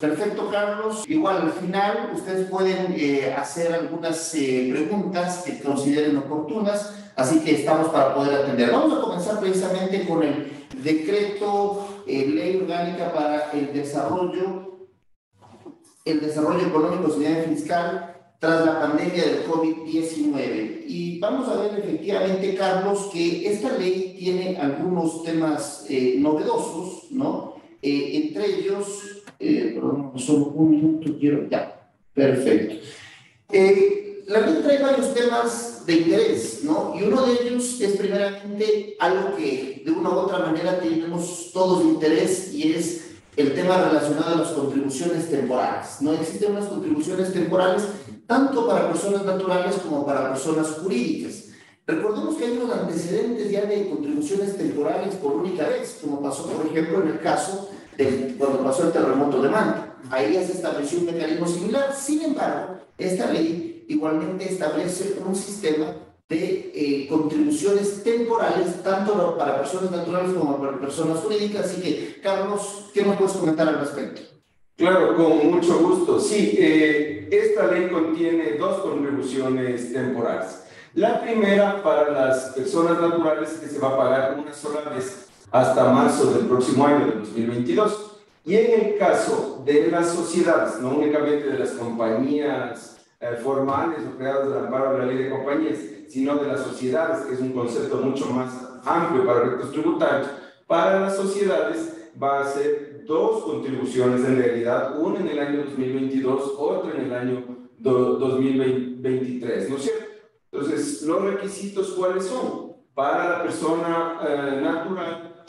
Perfecto, Carlos. Igual al final ustedes pueden hacer algunas preguntas que consideren oportunas, así que estamos para poder atender. Vamos a comenzar precisamente con el decreto ley orgánica para el desarrollo económico, social y fiscal tras la pandemia del COVID-19. Y vamos a ver efectivamente, Carlos, que esta ley tiene algunos temas novedosos, ¿no? Entre ellos, perdón, solo un minuto quiero, ya, perfecto. La ley trae varios temas de interés, ¿no? Y uno de ellos es primeramente algo que de una u otra manera tenemos todos de interés y es el tema relacionado a las contribuciones temporales. No existen unas contribuciones temporales tanto para personas naturales como para personas jurídicas. Recordemos que hay unos antecedentes ya de contribuciones temporales por única vez, como pasó, por ejemplo, en el caso de cuando pasó el terremoto de Manta. Ahí ya se estableció un mecanismo similar. Sin embargo, esta ley igualmente establece un sistema de contribuciones temporales, tanto para personas naturales como para personas jurídicas. Así que, Carlos, ¿qué nos puedes comentar al respecto? Claro, con mucho gusto. Sí, esta ley contiene dos contribuciones temporales. La primera para las personas naturales, que se va a pagar una sola vez hasta marzo del próximo año, del 2022. Y en el caso de las sociedades, no únicamente de las compañías formales o creadas al amparo de la ley de compañías, sino de las sociedades, que es un concepto mucho más amplio para efectos tributarios, para las sociedades va a ser dos contribuciones en realidad, una en el año 2022, otra en el año 2023, ¿no es cierto? Entonces, los requisitos, ¿cuáles son? Para la persona natural,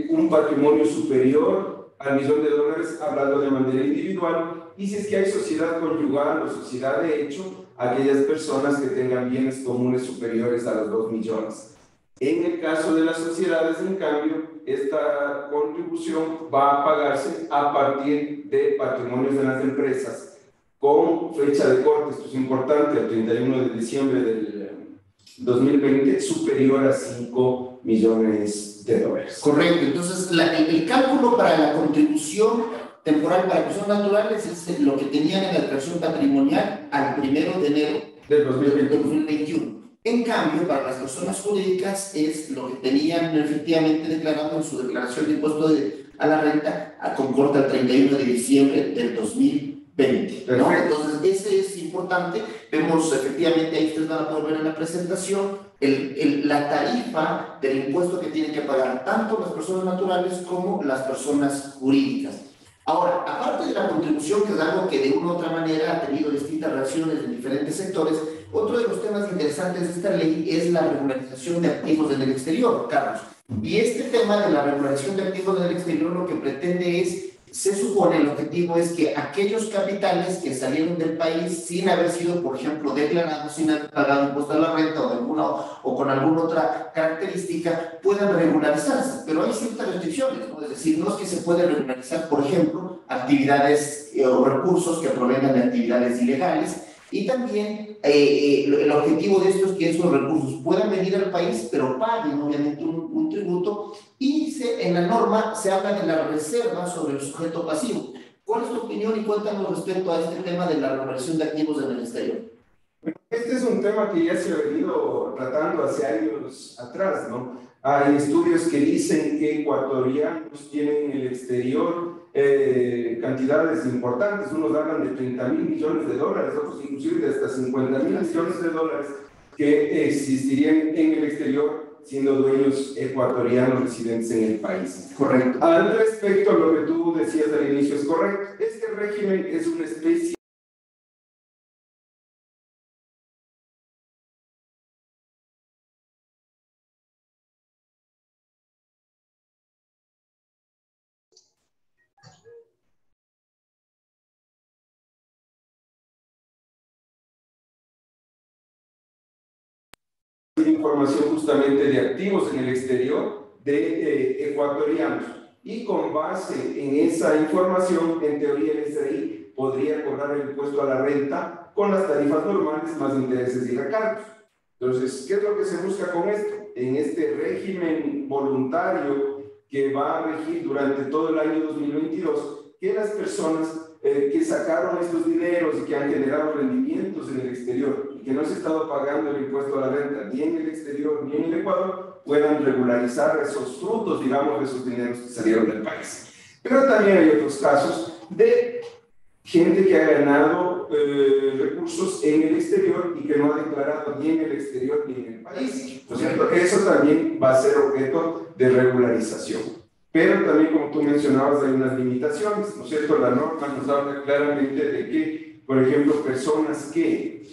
un patrimonio superior al $1.000.000, hablando de manera individual, y si es que hay sociedad conyugal o sociedad de hecho, aquellas personas que tengan bienes comunes superiores a los 2 millones. En el caso de las sociedades, en cambio, esta contribución va a pagarse a partir de patrimonios de las empresas con fecha de corte, esto es importante, el 31 de diciembre del 2020, superior a $5 millones. Correcto, entonces el cálculo para la contribución temporal para personas naturales es lo que tenían en la declaración patrimonial al 1 de enero del 2021. En cambio, para las personas jurídicas es lo que tenían efectivamente declarado en su declaración de impuesto a la renta con corte al 31 de diciembre del 2020, ¿no? Entonces, ese es importante. Vemos efectivamente, ahí ustedes van a poder ver en la presentación, la tarifa del impuesto que tienen que pagar tanto las personas naturales como las personas jurídicas. Ahora, aparte de la contribución, que es algo que de una u otra manera ha tenido distintas reacciones en diferentes sectores, otro de los temas interesantes de esta ley es la regularización de activos en el exterior, Carlos. Y este tema de la regularización de activos en el exterior lo que pretende es, se supone, el objetivo es que aquellos capitales que salieron del país sin haber sido, por ejemplo, declarados, sin haber pagado impuesto a la renta o con alguna otra característica, puedan regularizarse. Pero hay ciertas restricciones, ¿no? Es decir, no es que se puede regularizar, por ejemplo, actividades o recursos que provengan de actividades ilegales. Y también el objetivo de esto es que esos recursos puedan venir al país, pero paguen obviamente un tributo, y en la norma se habla de la reserva sobre el sujeto pasivo. ¿Cuál es tu opinión y cuéntanos respecto a este tema de la regulación de activos en el exterior? Este es un tema que ya se ha venido tratando hace años atrás, ¿no? Hay estudios que dicen que ecuatorianos tienen en el exterior cantidades importantes. Unos hablan de $30.000 millones, otros inclusive de hasta $50.000 millones que existirían en el exterior siendo dueños ecuatorianos residentes en el país. Correcto. Al respecto, lo que tú decías al inicio es correcto. Este régimen es una especie de información justamente de activos en el exterior de ecuatorianos, y con base en esa información, en teoría el SRI podría cobrar el impuesto a la renta con las tarifas normales más intereses y recargos. Entonces, ¿qué es lo que se busca con esto? En este régimen voluntario que va a regir durante todo el año 2022, que las personas que sacaron estos dineros y que han generado rendimientos en el exterior y que no se ha estado pagando el impuesto a la renta ni en el exterior ni en el Ecuador, puedan regularizar esos frutos, digamos, de esos dineros que salieron del país. Pero también hay otros casos de gente que ha ganado recursos en el exterior y que no ha declarado ni en el exterior ni en el país. ¿No es cierto? Eso también va a ser objeto de regularización. Pero también, como tú mencionabas, hay unas limitaciones, ¿no es cierto? La norma nos habla claramente de que, por ejemplo, personas que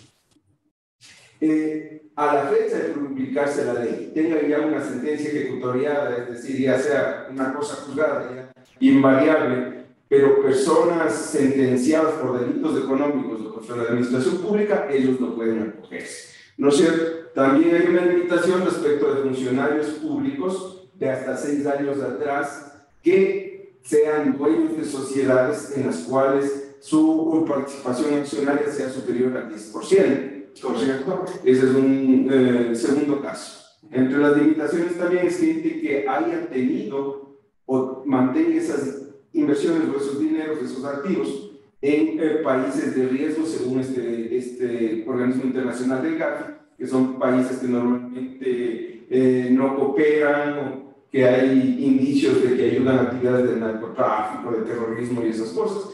a la fecha de publicarse la ley tengan ya una sentencia ejecutoriada, es decir, ya sea una cosa juzgada, ya invariable, pero personas sentenciadas por delitos económicos o contra la administración pública, ellos no pueden acogerse, ¿no es cierto? También hay una limitación respecto de funcionarios públicos de hasta 6 años atrás que sean dueños de sociedades en las cuales su participación accionaria sea superior al 10%, ¿no es cierto? Ese es un segundo caso. Entre las limitaciones también es gente que haya tenido o mantenga esas inversiones o esos dineros, esos activos en países de riesgo según este organismo internacional del GAFI, que son países que normalmente no cooperan o que hay indicios de que ayudan a actividades de narcotráfico, de terrorismo y esas cosas.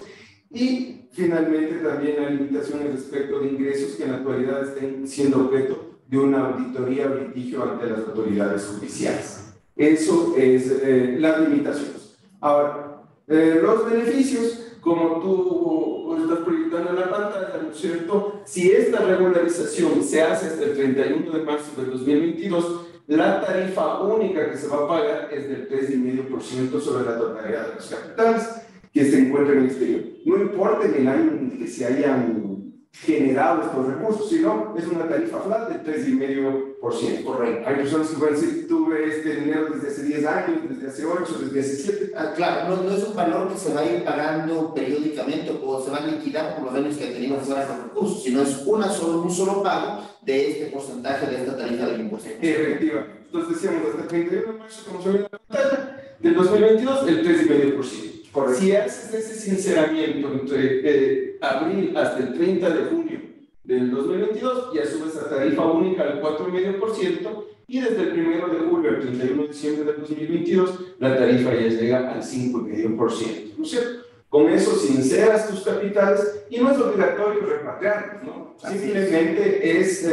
Y finalmente también hay limitaciones respecto de ingresos que en la actualidad estén siendo objeto de una auditoría o litigio ante las autoridades judiciales. Eso es las limitaciones. Ahora, los beneficios, como tú estás proyectando en la pantalla, ¿no es cierto? Si esta regularización se hace hasta el 31 de marzo del 2022, la tarifa única que se va a pagar es del 3,5% sobre la totalidad de los capitales que se encuentran en el exterior. No importa en el año en que se hayan generado estos recursos, sino es una tarifa flat del 3,5%. Correcto. Hay personas que pueden decir, tuve este dinero desde hace 10 años, desde hace 8, desde hace 7. Claro, no es un valor que se va a ir pagando periódicamente o se va a liquidar por los años que ha tenido que pagar los recursos, sino es un solo pago de este porcentaje de esta tarifa del impuesto. Efectivamente. Entonces decíamos, hasta el 31 de marzo, como se ve en la pantalla, del 2022, el 3,5%. Correcto. Si haces ese sinceramiento entre abril hasta el 30 de junio del 2022, ya subes a tarifa única al 4,5%, y desde el 1 de julio al 31 de diciembre del 2022, la tarifa ya llega al 5,5%, ¿no es cierto? Con eso sinceras tus capitales y no es obligatorio repatriarlos, ¿no? Simplemente es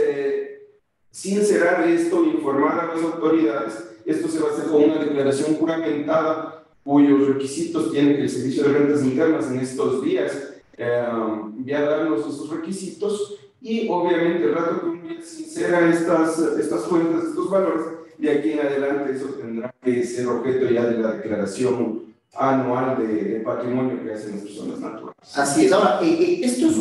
sincerar esto, informar a las autoridades. Esto se va a hacer con una declaración juramentada cuyos requisitos tiene que el Servicio de Rentas Internas en estos días ya darnos esos requisitos, y obviamente el rato que uno sincera estas cuentas, estos valores, de aquí en adelante eso tendrá que ser objeto ya de la declaración anual de patrimonio que hacen las personas naturales. Así es. Ahora, esto es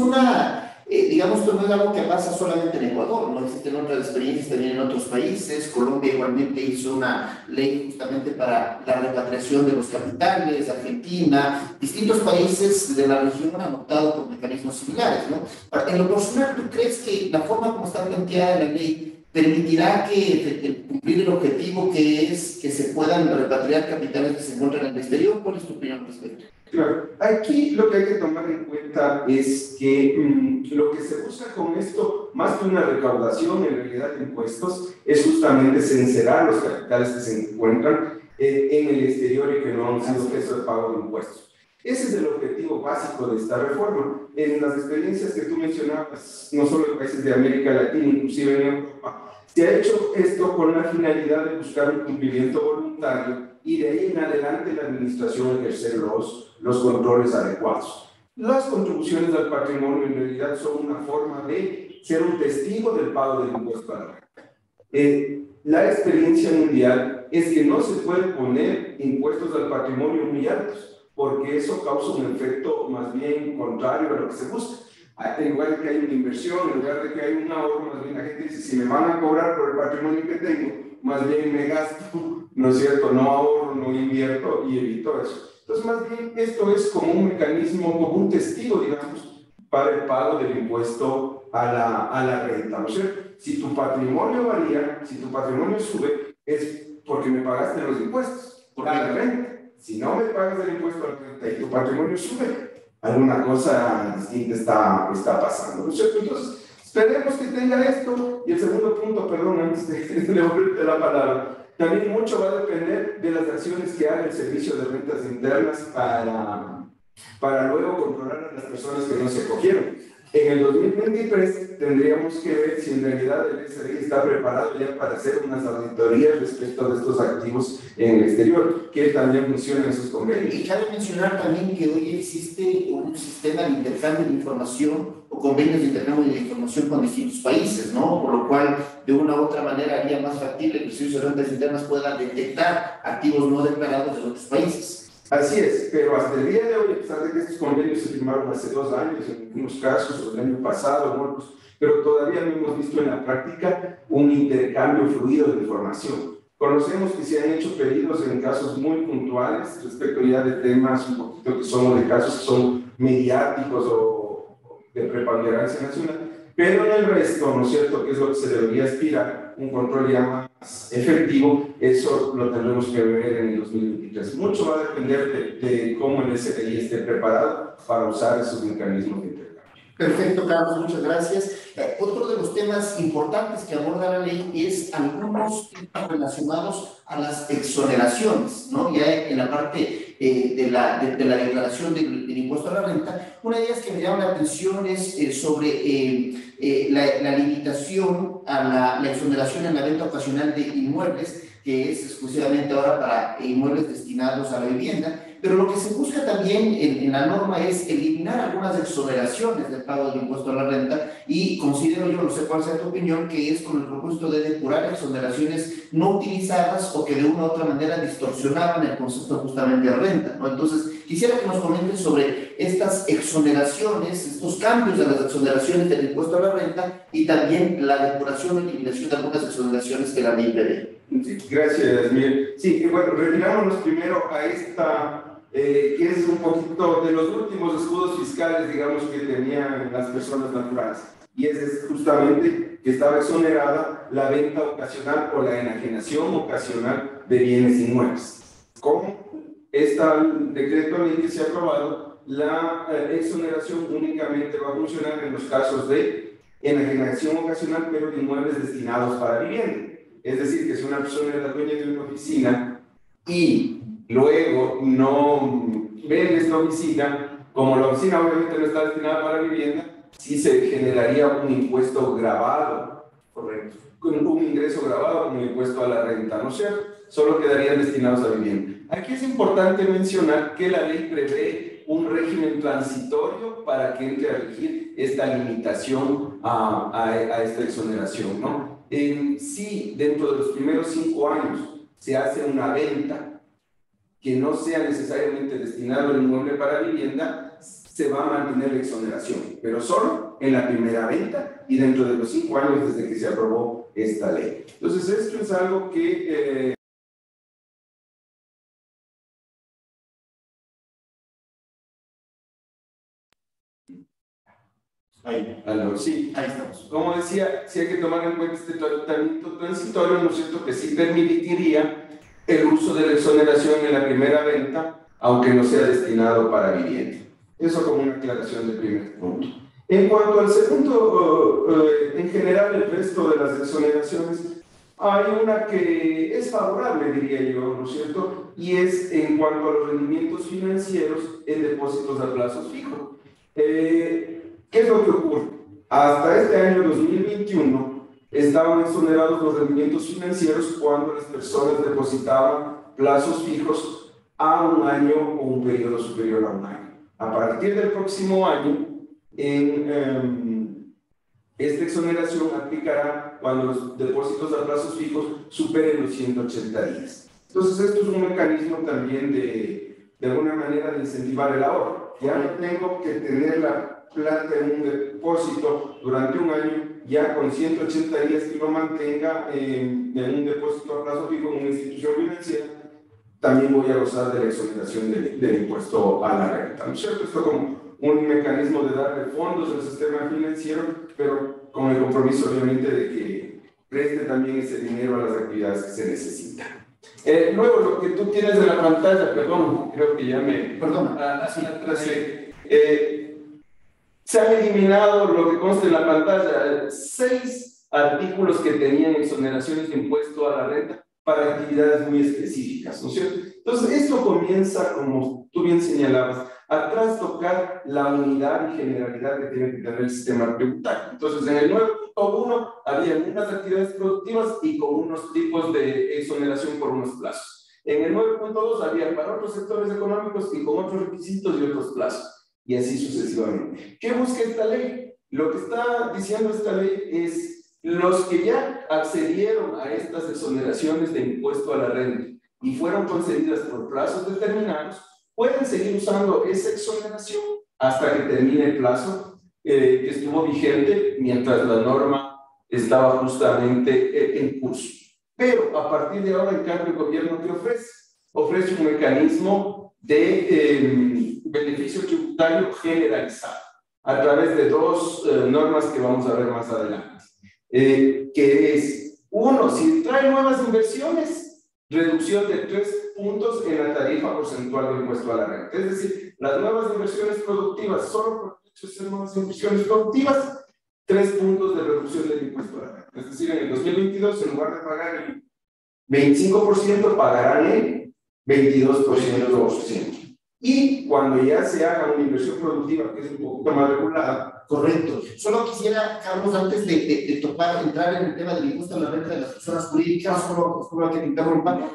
digamos que no es algo que pasa solamente en Ecuador, no existen otras experiencias también en otros países. Colombia igualmente hizo una ley justamente para la repatriación de los capitales, Argentina, distintos países de la región han optado por mecanismos similares, ¿no? En lo personal, ¿tú crees que la forma como está planteada la ley permitirá que cumplir el objetivo que es que se puedan repatriar capitales que se encuentran en el exterior? ¿Cuál es tu opinión al respecto? Claro, aquí lo que hay que tomar en cuenta es que lo que se busca con esto, más que una recaudación en realidad de impuestos, es justamente sincerar los capitales que se encuentran en el exterior y que no han sido objeto de pago de impuestos. Ese es el objetivo básico de esta reforma. En las experiencias que tú mencionabas, no solo en países de América Latina, inclusive en Europa, se ha hecho esto con la finalidad de buscar un cumplimiento voluntario y de ahí en adelante la administración ejercer los controles adecuados. Las contribuciones al patrimonio en realidad son una forma de ser un testigo del pago del impuesto a la renta. La experiencia mundial es que no se puede poner impuestos al patrimonio muy altos, porque eso causa un efecto más bien contrario a lo que se busca. En lugar de que haya una inversión, en lugar de que haya un ahorro, más bien la gente dice, si me van a cobrar por el patrimonio que tengo, más bien me gasto, ¿no es cierto? No ahorro, no invierto y evito eso. Entonces, más bien, esto es como un mecanismo, como un testigo, digamos, para el pago del impuesto a la renta, ¿no es cierto? Si tu patrimonio varía, si tu patrimonio sube, es porque me pagaste los impuestos a la renta. Si no me pagas el impuesto a la renta y tu patrimonio sube, alguna cosa distinta está pasando, ¿no es cierto? Entonces, esperemos que tenga esto. Y el segundo punto, perdón, antes de devolverte la palabra, también mucho va a depender de las acciones que haga el Servicio de Rentas Internas para luego controlar a las personas que no se cogieron. En el 2023 tendríamos que ver si en realidad el SRI está preparado ya para hacer unas auditorías respecto de estos activos en el exterior, que también funcionan esos convenios. Y cabe mencionar también que hoy existe un sistema de intercambio de información o convenios de intercambio de información con distintos países, ¿no? Por lo cual, de una u otra manera, haría más factible que el Servicio de Rentas Internas pueda detectar activos no declarados de otros países. Así es, pero hasta el día de hoy, a pesar de que estos convenios se firmaron hace 2 años, en algunos casos, o el año pasado, en otros, pero todavía no hemos visto en la práctica un intercambio fluido de información. Conocemos que se han hecho pedidos en casos muy puntuales respecto ya de temas un poquito que son de casos que son mediáticos o de preponderancia nacional, pero en el resto, ¿no es cierto?, que es lo que se debería aspirar, un control ya más efectivo, eso lo tendremos que ver en el 2023. Mucho va a depender de cómo el SRI esté preparado para usar esos mecanismos de intercambio. Perfecto, Carlos, muchas gracias. Otro de los temas importantes que aborda la ley es algunos temas relacionados a las exoneraciones, ¿no? Ya en la parte de la declaración del impuesto a la renta, una de ellas que me llama la atención es sobre la limitación a la exoneración en la venta ocasional de inmuebles, que es exclusivamente ahora para inmuebles destinados a la vivienda, pero lo que se busca también en la norma es eliminar algunas exoneraciones del pago del impuesto a la renta, y considero yo, no sé cuál sea tu opinión, que es con el propósito de depurar exoneraciones no utilizadas o que de una u otra manera distorsionaban el concepto justamente de renta, ¿no? Entonces, quisiera que nos comenten sobre estas exoneraciones, estos cambios de las exoneraciones del impuesto a la renta y también la depuración o eliminación de algunas exoneraciones que la ley prevé. Sí, gracias, Miguel. Sí, bueno, retirámonos primero a esta, que es un poquito de los últimos escudos fiscales, digamos, que tenían las personas naturales. Y es justamente que estaba exonerada la venta ocasional o la enajenación ocasional de bienes inmuebles. Con este decreto ley que se ha aprobado, la exoneración únicamente va a funcionar en los casos de enajenación ocasional, pero de inmuebles destinados para vivienda. Es decir, que si una persona es la dueña de una oficina y luego no vende esta oficina, como la oficina obviamente no está destinada para vivienda, sí se generaría un impuesto gravado, correcto, un ingreso gravado como impuesto a la renta, ¿no es cierto? Solo quedarían destinados a vivienda. Aquí es importante mencionar que la ley prevé un régimen transitorio para que entre a regir esta limitación a esta exoneración, ¿no? Si dentro de los primeros 5 años se hace una venta que no sea necesariamente destinado al inmueble para vivienda, se va a mantener la exoneración, pero solo en la primera venta y dentro de los 5 años desde que se aprobó esta ley. Entonces, esto es algo que sí, ahí estamos. Como decía, sí hay que tomar en cuenta este tratamiento transitorio, ¿no es cierto?, que sí permitiría el uso de la exoneración en la primera venta, aunque no sea destinado para vivienda. Eso como una aclaración del primer punto. En cuanto al segundo, en general el resto de las exoneraciones, hay una que es favorable, diría yo, ¿no es cierto?, y es en cuanto a los rendimientos financieros en depósitos a plazos fijos. ¿Qué es lo que ocurre? Hasta este año 2021 estaban exonerados los rendimientos financieros cuando las personas depositaban plazos fijos a 1 año o un periodo superior a 1 año. A partir del próximo año, esta exoneración aplicará cuando los depósitos a plazos fijos superen los 180 días. Entonces, esto es un mecanismo también de alguna manera de incentivar el ahorro. Ya no tengo que tener la plata en un depósito durante 1 año, ya con 180 días que lo mantenga en un depósito a plazo fijo en una institución financiera, también voy a gozar de la exoneración del impuesto a la renta, ¿no es cierto? Esto como un mecanismo de darle fondos al sistema financiero, pero con el compromiso obviamente de que preste también ese dinero a las actividades que se necesitan. Luego, lo que tú tienes en la pantalla, perdón, creo que ya me... Perdón. Se han eliminado lo que consta en la pantalla, 6 artículos que tenían exoneraciones de impuesto a la renta para actividades muy específicas, ¿no es cierto? Entonces, esto comienza, como tú bien señalabas, a trastocar la unidad y generalidad que tiene que tener el sistema tributario. Entonces, en el 9.1 había unas actividades productivas y con unos tipos de exoneración por unos plazos. En el 9.2 había para otros sectores económicos y con otros requisitos y otros plazos, y así sucesivamente. ¿Qué busca esta ley? Lo que está diciendo esta ley es los que ya accedieron a estas exoneraciones de impuesto a la renta y fueron concedidas por plazos determinados, pueden seguir usando esa exoneración hasta que termine el plazo que estuvo vigente mientras la norma estaba justamente en curso. Pero a partir de ahora, en cambio, el gobierno que ofrece un mecanismo de beneficio tributario generalizado a través de 2 normas que vamos a ver más adelante. Que es, uno, si trae nuevas inversiones, reducción de 3 puntos en la tarifa porcentual del impuesto a la renta. Es decir, las nuevas inversiones productivas, solo por el hecho de ser nuevas inversiones productivas, 3 puntos de reducción del impuesto a la renta. Es decir, en el 2022, en lugar de pagar el 25%, pagarán el 22%. Y cuando ya se haga una inversión productiva que es un poquito más regulada. Correcto. Solo quisiera, Carlos, antes de entrar en el tema del impuesto a la renta de las personas jurídicas, solo que te interrumpa,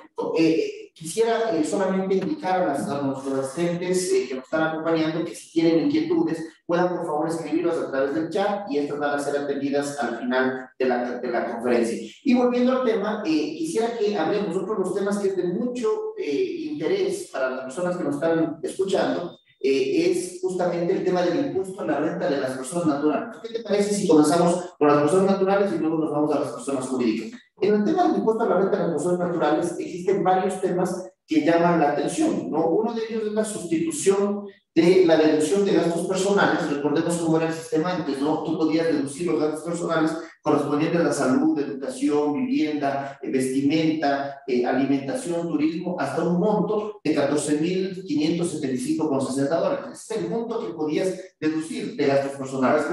quisiera solamente indicar a nuestros asistentes que nos están acompañando que si tienen inquietudes puedan por favor escribirlos a través del chat y estas van a ser atendidas al final de la conferencia. Y volviendo al tema, quisiera que hablemos nosotros los temas que es de mucho interés para las personas que nos están escuchando, es justamente el tema del impuesto a la renta de las personas naturales. ¿Qué te parece si comenzamos con las personas naturales y luego nos vamos a las personas jurídicas? En el tema del impuesto a la renta de las personas naturales existen varios temas que llaman la atención, ¿no? Uno de ellos es la sustitución de la deducción de gastos personales. Recordemos cómo era el sistema antes, ¿no? Tú podías deducir los gastos personales correspondientes a la salud, educación, vivienda, vestimenta, alimentación, turismo, hasta un monto de $14,575,60. Ese es el monto que podías deducir de gastos personales.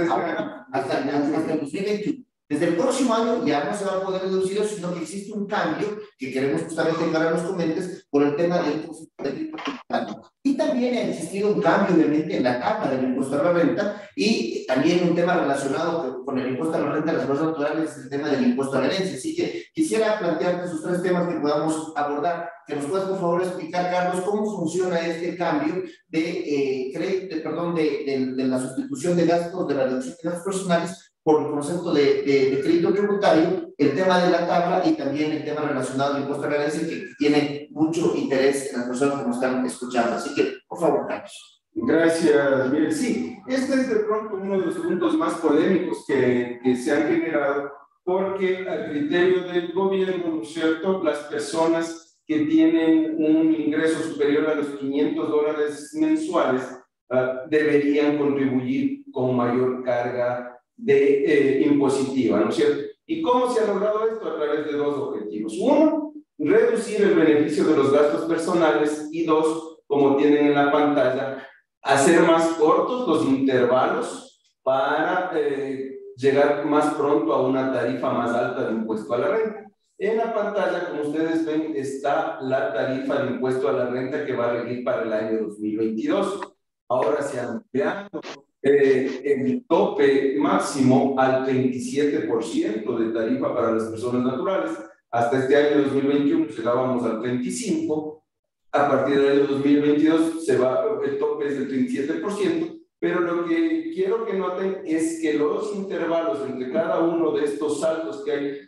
Hasta el 2021. Desde el próximo año ya no se va a poder deducir, sino que existe un cambio que queremos justamente que ahora nos comentes por el tema del impuesto. Y también ha existido un cambio, obviamente, en la tabla del impuesto a la renta y también un tema relacionado con el impuesto a la renta de las personas naturales es el tema del impuesto a la herencia. Así que quisiera plantearte esos 3 temas que podamos abordar. Que nos puedas, por favor, explicar, Carlos, cómo funciona este cambio de la sustitución de gastos, de la reducción de gastos personales por el concepto de crédito tributario, el tema de la tabla y también el tema relacionado al impuesto a la herencia que tiene mucho interés en las personas que nos están escuchando. Así que, por favor, Carlos. Gracias, Miguel. Sí, este es de pronto uno de los puntos más polémicos que se han generado porque al criterio del gobierno, ¿no es cierto?, las personas que tienen un ingreso superior a los $500 mensuales deberían contribuir con mayor carga impositiva, ¿no es cierto? ¿Y cómo se ha logrado esto? A través de 2 objetivos. Uno, reducir el beneficio de los gastos personales y 2, como tienen en la pantalla, hacer más cortos los intervalos para llegar más pronto a una tarifa más alta de impuesto a la renta. En la pantalla, como ustedes ven, está la tarifa de impuesto a la renta que va a regir para el año 2022. Ahora se ha ampliado el tope máximo al 37% de tarifa para las personas naturales. Hasta este año 2021 llegábamos al 35%. A partir del año 2022 el tope es del 37%. Pero lo que quiero que noten es que los intervalos entre cada uno de estos saltos que hay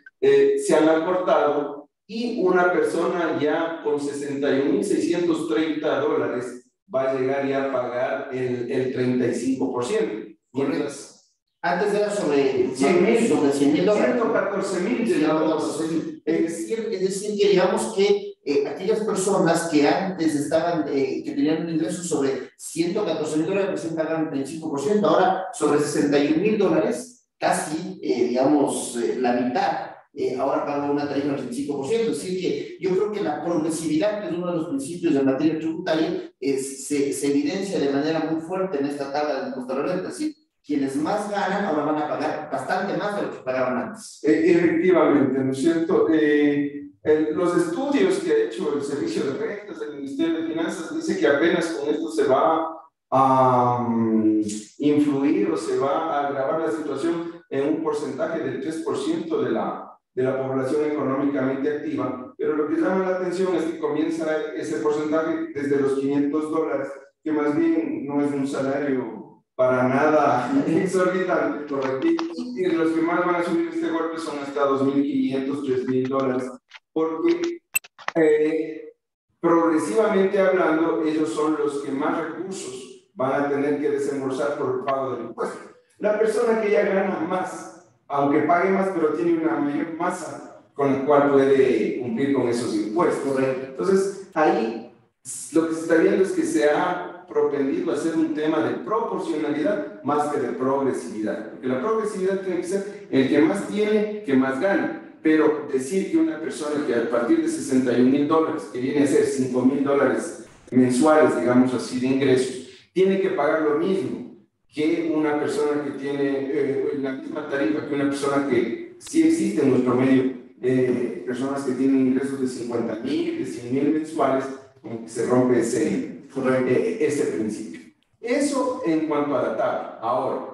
se han acortado y una persona ya con $61,630 va a llegar ya a pagar el 35%. Antes era sobre 100,000, sobre 100,000 dólares. 114,000. Es decir, que digamos que aquellas personas que antes estaban, que tenían un ingreso sobre $114,000, recién pagaban el 35%, ahora sobre $61,000, casi, digamos, la mitad ahora paga una tarifa del 35%. Es decir, que yo creo que la progresividad, que es uno de los principios de materia tributaria, se evidencia de manera muy fuerte en esta tabla del impuesto a la renta. Es decir, quienes más ganan ahora van a pagar bastante más de lo que pagaban antes. Efectivamente, ¿no es cierto? Los estudios que ha hecho el Servicio de Rentas del Ministerio de Finanzas dice que apenas con esto se va a influir o se va a agravar la situación en un porcentaje del 3% de la población económicamente activa, pero lo que llama la atención es que comienza ese porcentaje desde los $500, que más bien no es un salario para nada exorbitante, correcto, y los que más van a subir este golpe son hasta $2.500, $3.000, porque progresivamente hablando, ellos son los que más recursos van a tener que desembolsar por el pago del impuesto. La persona que ya gana más, aunque pague más, pero tiene una mayor masa con la cual puede cumplir con esos impuestos. Entonces, ahí lo que se está viendo es que se ha propendido a ser un tema de proporcionalidad más que de progresividad. Porque la progresividad tiene que ser el que más tiene, que más gana. Pero decir que una persona que a partir de $61.000, que viene a ser $5.000 mensuales, digamos así, de ingresos, tiene que pagar lo mismo que una persona que tiene la misma tarifa que una persona que sí existe en nuestro medio, personas que tienen ingresos de $50.000, de $100.000 mensuales, como que se rompe ese principio. Eso en cuanto a la tabla. Ahora,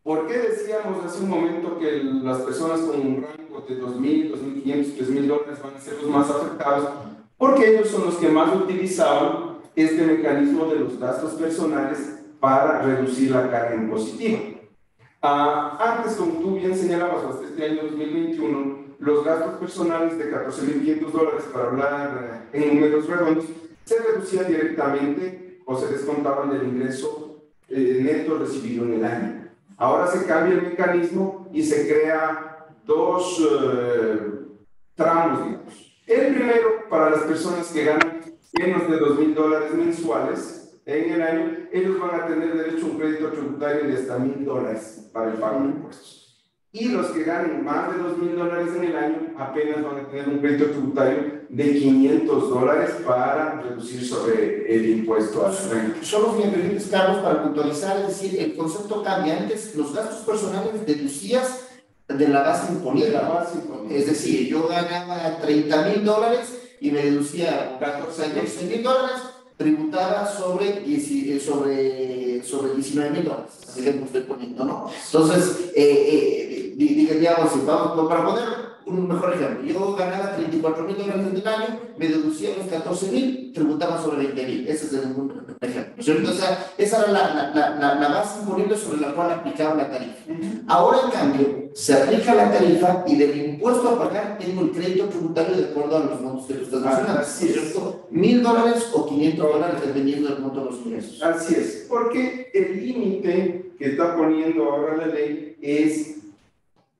¿por qué decíamos hace un momento que las personas con un rango de $2.000, $2.500, $3.000 van a ser los más afectados? Porque ellos son los que más utilizaban este mecanismo de los gastos personales para reducir la carga impositiva. Antes, como tú bien señalabas, hasta este año 2021, los gastos personales de $14.500, para hablar en números redondos, se reducían directamente o se descontaban del ingreso neto recibido en el año. Ahora se cambia el mecanismo y se crea dos tramos, digamos. El primero, para las personas que ganan menos de $2.000 mensuales en el año, ellos van a tener derecho a un crédito tributario de hasta $1.000 para el pago de impuestos. Y los que ganen más de $2.000 en el año apenas van a tener un crédito tributario de $500 para reducir sobre el impuesto a la renta. Solo me permites, Carlos, para puntualizar, es decir, el concepto cambia. Antes, los gastos personales deducías de la base imponible. Es decir, yo ganaba $30.000 y me deducía $14.000, tributaba sobre $19.000, así que me estoy poniendo, ¿no? Entonces, digamos, para poner un mejor ejemplo, yo ganaba $34.000 en el año, me deducía los $14.000, tributaba sobre $20.000. Ese es un ejemplo, ¿cierto? O sea, esa era la base imponible sobre la cual aplicaba la tarifa. Ahora, en cambio, se aplica la tarifa y del impuesto a pagar tengo el crédito tributario de acuerdo a los montos que tú estás mencionando, ¿cierto? $1.000 o $500, dependiendo del monto de los ingresos. Así es, porque el límite que está poniendo ahora la ley es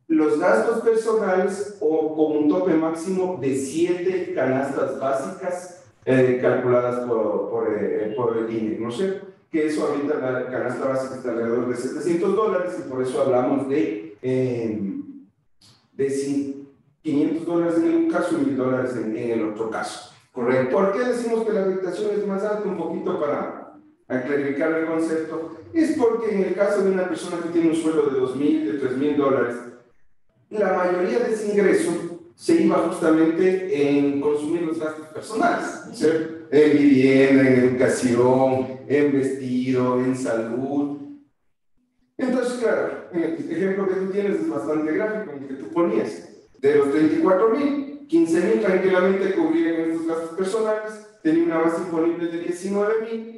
los gastos personales o con un tope máximo de 7 canastas básicas calculadas por el INE, ¿no sé? Que eso ahorita la canasta básica está alrededor de $700 y por eso hablamos de $500 en un caso y $1.000 en el otro caso. Correcto. ¿Por qué decimos que la afectación es más alta? Un poquito para clarificar el concepto. Es porque en el caso de una persona que tiene un sueldo de $2.000, de $3.000, la mayoría de ese ingreso se iba justamente en consumir los gastos personales, ¿cierto? En vivienda, en educación, en vestido, en salud. Entonces, claro, el ejemplo que tú tienes es bastante gráfico, en el que tú ponías de los $34.000, $15.000 tranquilamente cubrían estos gastos personales, tenía una base imponible de $19.000.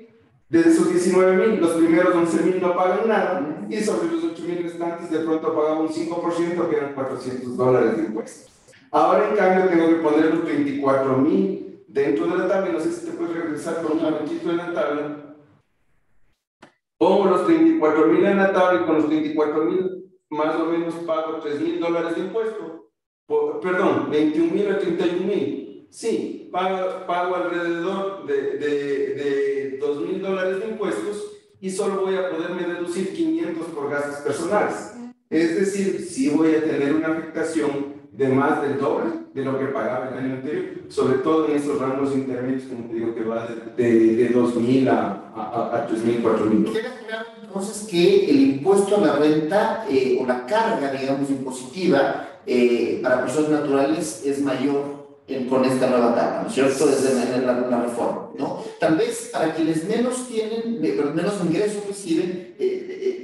De esos $19.000, los primeros $11.000 no pagan nada, y sobre los $8.000 restantes de pronto pagaba un 5%, que eran $400 de impuestos. Ahora, en cambio, tengo que poner los $24.000 dentro de la tabla. No sé si te puedes regresar con un momentito en la tabla. Pongo los $34.000 en la tabla y con los $34.000 más o menos pago $3.000 de impuesto. Perdón, $21.000 a $31.000. Sí, pago alrededor de $2.000 de impuestos y solo voy a poderme deducir $500 por gastos personales. Es decir, sí voy a tener una afectación de más del doble de lo que pagaba el año anterior, sobre todo en estos rangos intermedios, como te digo, que va de 2.000 a 3.000, 4.000. Queda claro entonces que el impuesto a la renta o la carga, digamos, impositiva para personas naturales es mayor con esta nueva tabla, ¿no es cierto? Desde la reforma, ¿no? Tal vez para quienes menos tienen, menos ingresos reciben,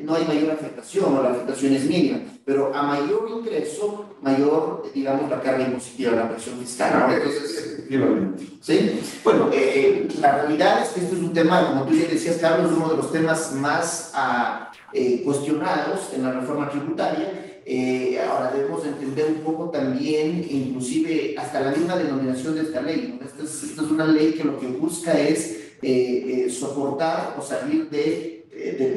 no hay mayor afectación, o la afectación es mínima, pero a mayor ingreso, mayor, digamos, la carga impositiva, la presión fiscal, ¿no? Entonces, efectivamente. ¿Sí? Bueno, la realidad es que este es un tema, como tú ya decías, Carlos, uno de los temas más cuestionados en la reforma tributaria. Ahora debemos entender un poco también, inclusive hasta la misma denominación de esta ley, ¿no? Esta es una ley que lo que busca es soportar o salir de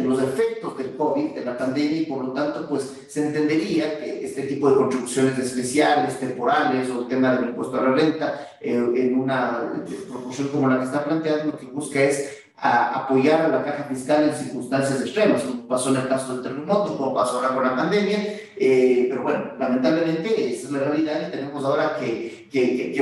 los efectos del COVID, de la pandemia, y por lo tanto, pues se entendería que este tipo de contribuciones especiales, temporales, o el tema del impuesto a la renta, en una proporción como la que está planteada, lo que busca es apoyar a la caja fiscal en circunstancias extremas, como pasó en el caso del terremoto, como pasó ahora con la pandemia, pero bueno, lamentablemente esa es la realidad y tenemos ahora que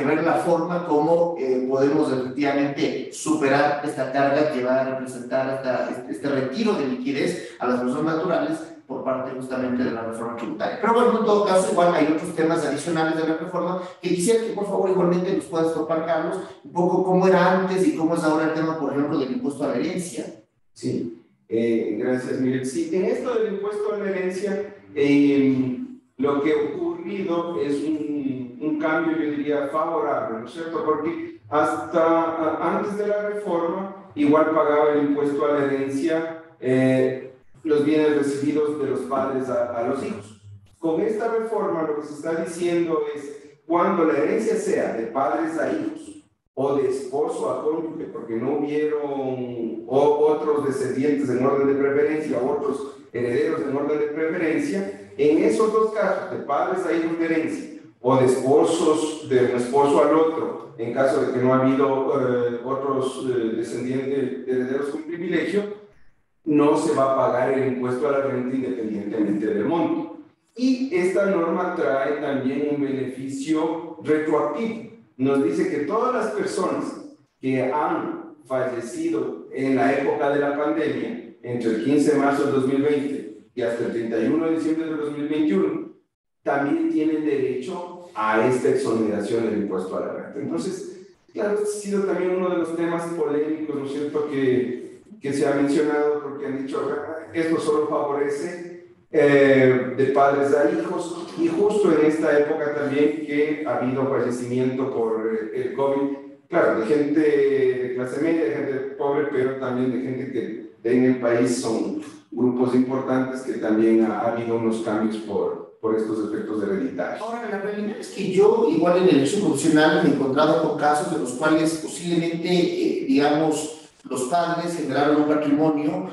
ver la forma como podemos efectivamente superar esta carga que va a representar este retiro de liquidez a las personas naturales por parte justamente de la reforma tributaria. Pero bueno, en todo caso, igual hay otros temas adicionales de la reforma que quisiera que por favor igualmente nos puedas topar, Carlos, un poco cómo era antes y cómo es ahora el tema, por ejemplo, del impuesto a la herencia. Sí, gracias, Miguel. Sí, en esto del impuesto a la herencia, lo que ha ocurrido es un cambio, yo diría, favorable, ¿no es cierto? Porque hasta antes de la reforma, igual pagaba el impuesto a la herencia los bienes recibidos de los padres a los hijos. Con esta reforma lo que se está diciendo es, cuando la herencia sea de padres a hijos o de esposo a cónyuge, porque no hubieron otros descendientes en orden de preferencia o otros herederos en orden de preferencia, en esos dos casos, de padres a hijos de herencia o de esposos, de un esposo al otro, en caso de que no ha habido otros descendientes herederos con privilegio, no se va a pagar el impuesto a la renta independientemente del monto. Y esta norma trae también un beneficio retroactivo. Nos dice que todas las personas que han fallecido en la época de la pandemia, entre el 15 de marzo del 2020 y hasta el 31 de diciembre del 2021, también tienen derecho a esta exoneración del impuesto a la renta. Entonces, claro, este ha sido también uno de los temas polémicos, ¿no es cierto?, que se ha mencionado, porque han dicho que esto solo favorece de padres a hijos, y justo en esta época también que ha habido fallecimiento por el COVID, claro, de gente de clase media, de gente pobre, pero también de gente que en el país son grupos importantes que también ha habido unos cambios por estos efectos hereditarios. Ahora, la realidad es que yo, igual en el hecho profesional, me he encontrado con casos de los cuales posiblemente, digamos, los padres generaron un patrimonio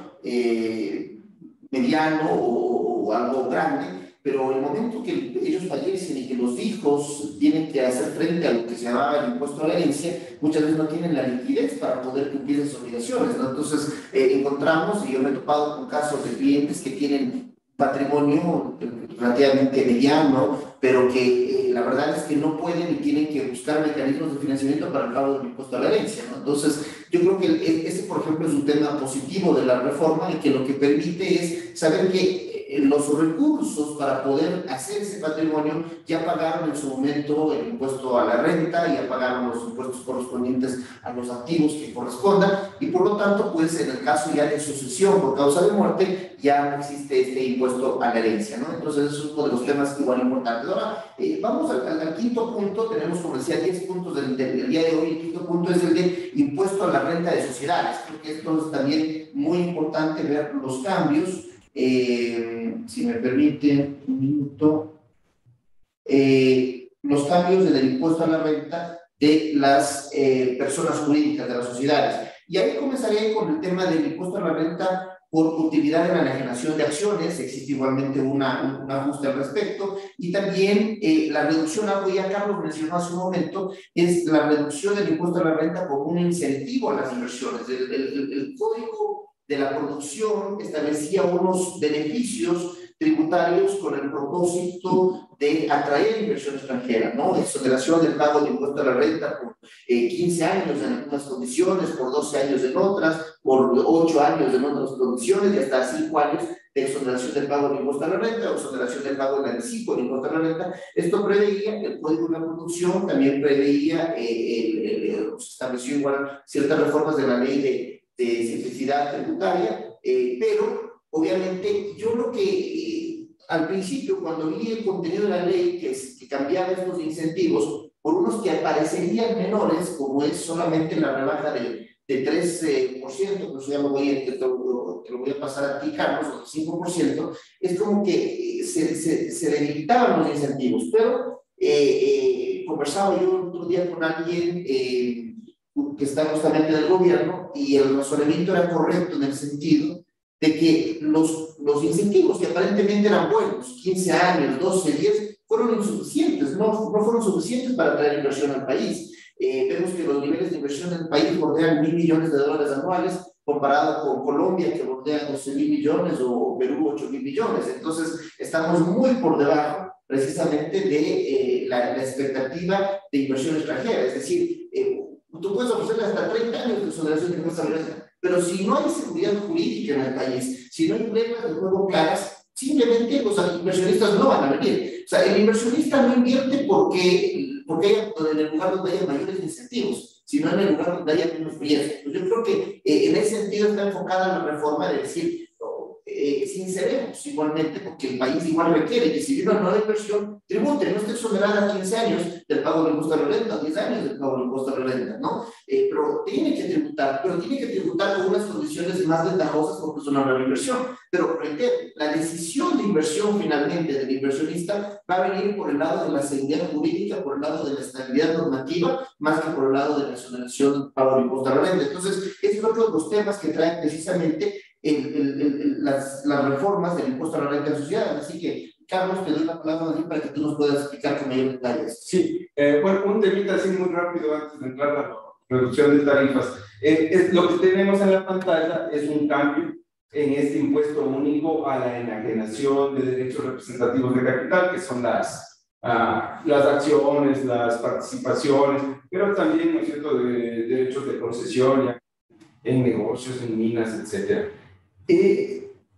mediano o algo grande, pero el momento que ellos fallecen y que los hijos tienen que hacer frente a lo que se llamaba el impuesto a la herencia, muchas veces no tienen la liquidez para poder cumplir esas obligaciones, ¿no? Entonces encontramos, y yo me he topado con casos de clientes que tienen patrimonio relativamente mediano, pero que la verdad es que no pueden y tienen que buscar mecanismos de financiamiento para el pago del impuesto a la herencia, ¿no? Entonces, yo creo que ese, por ejemplo, es un tema positivo de la reforma, y que lo que permite es saber que los recursos para poder hacer ese patrimonio ya pagaron en su momento el impuesto a la renta, ya pagaron los impuestos correspondientes a los activos que correspondan, y por lo tanto, pues en el caso ya de sucesión por causa de muerte, ya no existe este impuesto a la herencia, ¿no? Entonces, eso es uno de los temas igual importantes. Ahora, vamos al quinto punto. Tenemos, como decía, 10 puntos del día de hoy. El quinto punto es el de impuesto a la renta de sociedades. Creo que esto es también muy importante ver los cambios. Si me permiten un minuto, los cambios en el impuesto a la renta de las personas jurídicas, de las sociedades. Y ahí comenzaré con el tema del impuesto a la renta por utilidad en la enajenación de acciones. Existe igualmente un ajuste al respecto, y también la reducción, algo ya Carlos mencionó hace un momento, es la reducción del impuesto a la renta como un incentivo a las inversiones. El código de la producción establecía unos beneficios tributarios con el propósito de atraer inversión extranjera, ¿no? Exoneración del pago de impuesto a la renta por 15 años en algunas condiciones, por 12 años en otras, por 8 años en otras condiciones y hasta 5 años de exoneración del pago de impuesto a la renta o exoneración del pago del anticipo de impuesto a la renta. Esto preveía el Código de la Producción, también preveía, se estableció igual ciertas reformas de la ley de simplicidad tributaria, pero obviamente yo lo que al principio cuando vi el contenido de la ley que cambiaba estos incentivos por unos que parecerían menores, como es solamente la rebaja de 3%, pues ya te lo voy a pasar a ti, Carlos, o 5%, es como que se debilitaban los incentivos, pero conversaba yo el otro día con alguien que está justamente del gobierno y el razonamiento era correcto en el sentido de que los incentivos que aparentemente eran buenos, 15 años, 12, 10, fueron insuficientes, no fueron suficientes para atraer inversión al país. Vemos que los niveles de inversión en el país bordean $1.000 millones anuales, comparado con Colombia, que bordea 12.000 millones, o Perú, 8.000 millones. Entonces, estamos muy por debajo, precisamente, de la expectativa de inversión extranjera. Es decir, tú puedes ofrecerle hasta 30 años de exoneración de impuestos a la renta, pero si no hay seguridad jurídica en el país, si no hay reglas de juego claras, simplemente los inversionistas no van a venir. O sea, el inversionista no invierte porque haya, en el lugar donde haya mayores incentivos, sino en el lugar donde haya menos riesgo. Yo creo que en ese sentido está enfocada la reforma de decir, sinceremos igualmente, porque el país igual requiere que si viene una nueva inversión, tribute, no esté exonerada a 15 años del pago del impuesto a la renta, 10 años del pago del impuesto a la renta, ¿no? Pero tiene que tributar con unas condiciones más ventajosas porque es una nueva inversión. Pero reitero, la decisión de inversión finalmente del inversionista va a venir por el lado de la seguridad jurídica, por el lado de la estabilidad normativa, más que por el lado de la exoneración del pago del impuesto a la renta. Entonces, esos son los temas que traen precisamente las reformas del impuesto a la renta de sociedades. Así que, Carlos, te doy la palabra para que tú nos puedas explicar con mayor detalle. Sí, bueno, un temita así muy rápido antes de entrar a la reducción de tarifas. Lo que tenemos en la pantalla es un cambio en este impuesto único a la enajenación de derechos representativos de capital, que son las acciones, las participaciones, pero también, ¿no es cierto?, de derechos de concesión en negocios, en minas, etc.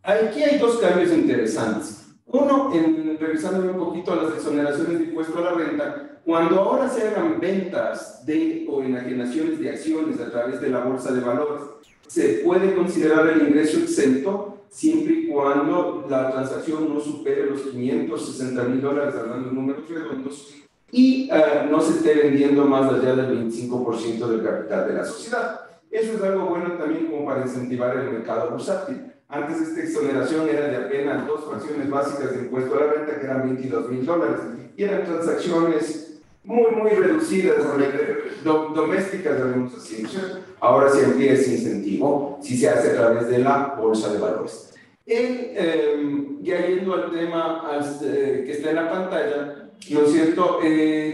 Aquí hay dos cambios interesantes. Uno, revisando un poquito las exoneraciones de impuesto a la renta, cuando ahora se hagan ventas o enajenaciones de acciones a través de la bolsa de valores, se puede considerar el ingreso exento siempre y cuando la transacción no supere los $560.000, hablando de números redondos, y no se esté vendiendo más allá del 25% del capital de la sociedad. Eso es algo bueno también como para incentivar el mercado bursátil. Antes esta exoneración era de apenas 2 fracciones básicas de impuesto a la renta, que eran $22.000, y eran transacciones muy reducidas, domésticas, digamos así. Ahora se amplía ese incentivo si se hace a través de la bolsa de valores. Ya yendo al tema que está en la pantalla, ¿no es cierto?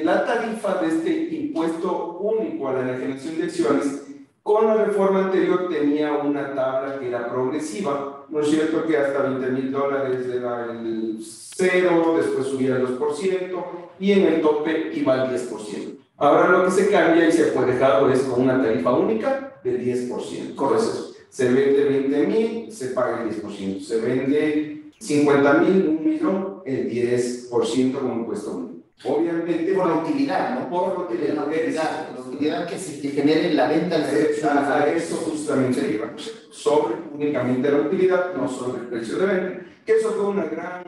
La tarifa de este impuesto único a la enajenación de acciones, con la reforma anterior tenía una tabla que era progresiva, ¿no es cierto?, que hasta $20.000 era el 0, después subía al 2%, y en el tope iba al 10%. Ahora lo que se cambia y se fue dejado es con una tarifa única de 10%. Correcto. Se vende 20.000, se paga el 10%. Se vende 50.000, 1.000.000, el 10% como impuesto único. Obviamente por la utilidad, ¿no? Por la utilidad que se genere en la venta del servicio. A eso justamente iba. Sobre únicamente la utilidad, no sobre el precio de venta. Que eso fue un gran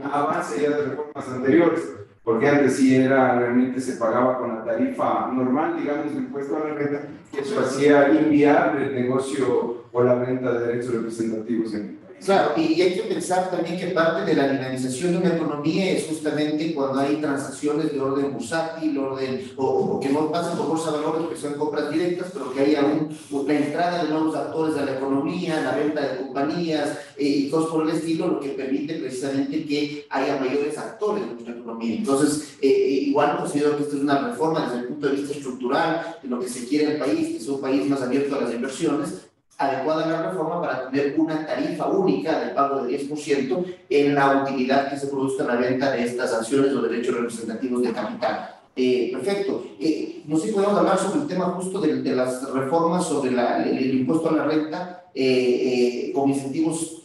avance ya de reformas anteriores, porque antes sí era, realmente se pagaba con la tarifa normal, digamos, el impuesto a la renta, y eso hacía inviable el negocio o la venta de derechos representativos en el país. Claro, y hay que pensar también que parte de la dinamización de una economía es justamente cuando hay transacciones de orden bursátil, o que no pasen por bolsa de valores, que son compras directas, pero que haya la entrada de nuevos actores a la economía, la venta de compañías y cosas por el estilo, lo que permite precisamente que haya mayores actores en nuestra economía. Entonces, igual considero que esta es una reforma desde el punto de vista estructural, de lo que se quiere en el país, que es un país más abierto a las inversiones, adecuada a la reforma para tener una tarifa única de pago de 10% en la utilidad que se produzca en la venta de estas acciones o derechos representativos de capital. Perfecto. No sé si podemos hablar sobre el tema justo de las reformas sobre el impuesto a la renta con incentivos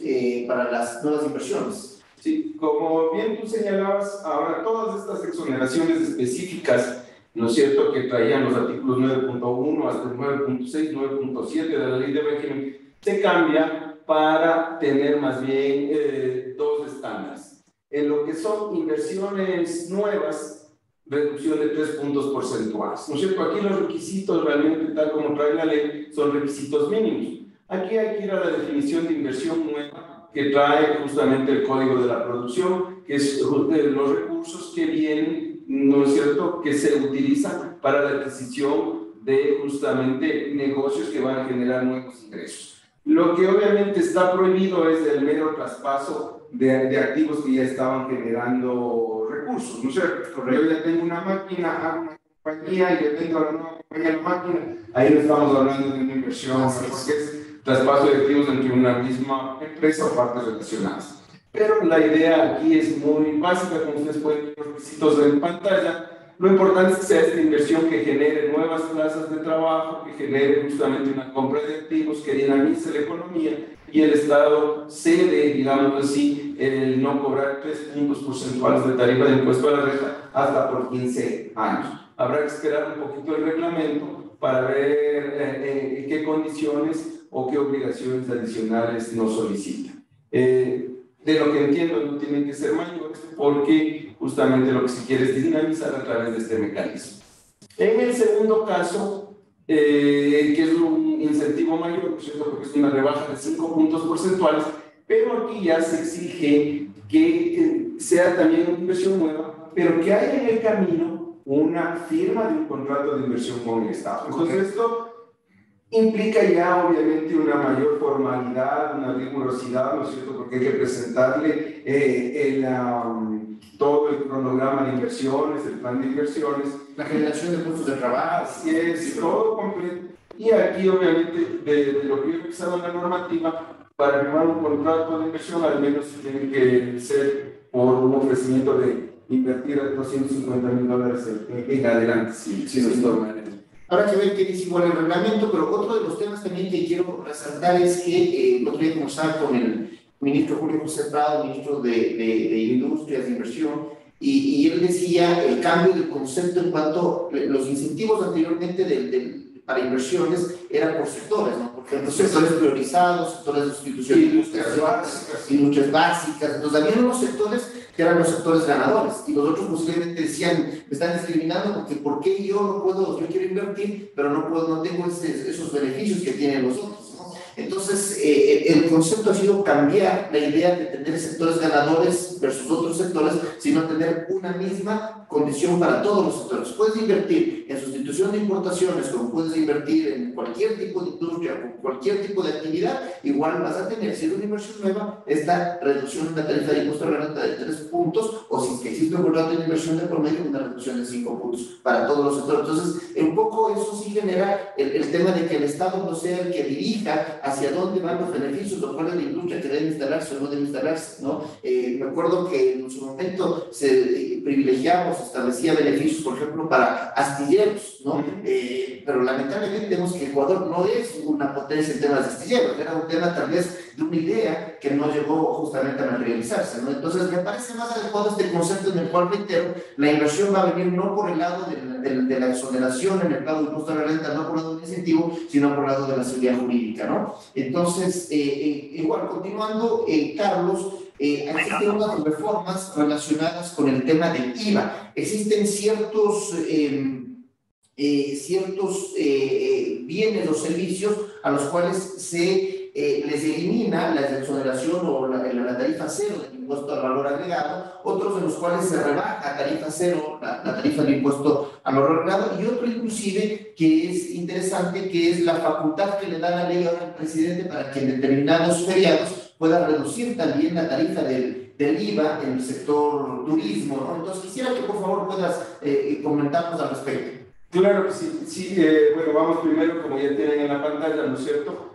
para las nuevas inversiones. Sí, como bien tú señalabas, ahora todas estas exoneraciones específicas, ¿no es cierto?, que traían los artículos 9.1 hasta el 9.6, 9.7 de la ley de régimen, se cambia para tener más bien dos estándares. En lo que son inversiones nuevas, reducción de 3 puntos porcentuales. ¿No es cierto? Aquí los requisitos realmente, tal como trae la ley, son requisitos mínimos. Aquí hay que ir a la definición de inversión nueva que trae justamente el Código de la Producción, que es los recursos que vienen, ¿no es cierto?, que se utilizan para la adquisición de justamente negocios que van a generar nuevos ingresos. Lo que obviamente está prohibido es el mero traspaso de activos que ya estaban generando recursos, ¿no es cierto? Yo ya tengo una máquina, hago una compañía y yo tengo la nueva compañía de la máquina, ahí no estamos hablando de una inversión, porque es traspaso de activos entre una misma empresa o partes relacionadas. Pero la idea aquí es muy básica, como ustedes pueden ver los requisitos en pantalla. Lo importante es que sea esta inversión que genere nuevas plazas de trabajo, que genere justamente una compra de activos, que dinamice la economía y el Estado cede, digamos así, el no cobrar 3 puntos porcentuales de tarifa de impuesto a la renta hasta por 15 años. Habrá que esperar un poquito el reglamento para ver qué condiciones o qué obligaciones adicionales nos solicitan. De lo que entiendo, no tienen que ser mayores porque justamente lo que se quiere es dinamizar a través de este mecanismo. En el segundo caso, que es un incentivo mayor, porque es una rebaja de 5 puntos porcentuales, pero aquí ya se exige que sea también una inversión nueva, pero que haya en el camino una firma de un contrato de inversión con el Estado. Entonces esto implica ya obviamente una mayor formalidad, una rigurosidad, ¿no es cierto?, porque hay que presentarle todo el cronograma de inversiones, el plan de inversiones, la generación de puestos de trabajo, así es, todo completo. Y aquí obviamente de lo que he revisado en la normativa, para firmar un contrato de inversión al menos tiene que ser por un ofrecimiento de invertir a $250,000 en adelante, si no es normal. Habrá que ver qué dice igual el reglamento, pero otro de los temas también que quiero resaltar es que el otro día conversaba con el ministro Julio José Prado, ministro de Industrias, de Inversión, y él decía el cambio de concepto en cuanto a los incentivos anteriormente para inversiones eran por sectores, ¿no? Por ejemplo, sectores priorizados, sectores de sustitución de industrias básicas. Entonces, había unos sectores que eran los sectores ganadores, y los otros posiblemente decían, me están discriminando porque ¿por qué yo no puedo, yo quiero invertir, pero no tengo esos beneficios que tienen los otros, ¿no? Entonces, el concepto ha sido cambiar la idea de tener sectores ganadores versus otros sectores, sino tener una misma condición para todos los sectores. Puedes invertir en sustitución de importaciones, como puedes invertir en cualquier tipo de industria, con cualquier tipo de actividad, igual vas a tener, si es una inversión nueva, esta reducción de la tarifa de impuesto a la renta de 3 puntos, o si es que existe un contrato de inversión de por medio, una reducción de 5 puntos para todos los sectores. Entonces, un poco eso sí genera el tema de que el Estado no sea el que dirija hacia dónde van los beneficios, lo cual es la industria que debe instalarse o no debe instalarse, ¿no? Me acuerdo que en su momento establecía beneficios, por ejemplo, para astilleros, ¿no? Pero lamentablemente vemos que Ecuador no es una potencia en temas de astilleros, era un tema tal vez de una idea que no llegó justamente a materializarse, ¿no? Entonces me parece más adecuado este concepto en el cual, reitero, la inversión va a venir no por el lado de la exoneración en el lado del impuesto a la renta, no por el lado del incentivo, sino por el lado de la seguridad jurídica, ¿no? Entonces, igual, continuando, Carlos, existen unas reformas relacionadas con el tema del IVA. Existen ciertos bienes o servicios a los cuales se les elimina la exoneración o la tarifa cero del impuesto al valor agregado, otros de los cuales se rebaja a tarifa cero la tarifa del impuesto al valor agregado, y otro inclusive que es interesante, que es la facultad que le da la ley ahora al presidente para que en determinados feriados pueda reducir también la tarifa del IVA en el sector turismo, ¿no? Entonces quisiera que por favor puedas comentarnos al respecto. Claro que sí, bueno, vamos primero, como ya tienen en la pantalla, ¿no es cierto?,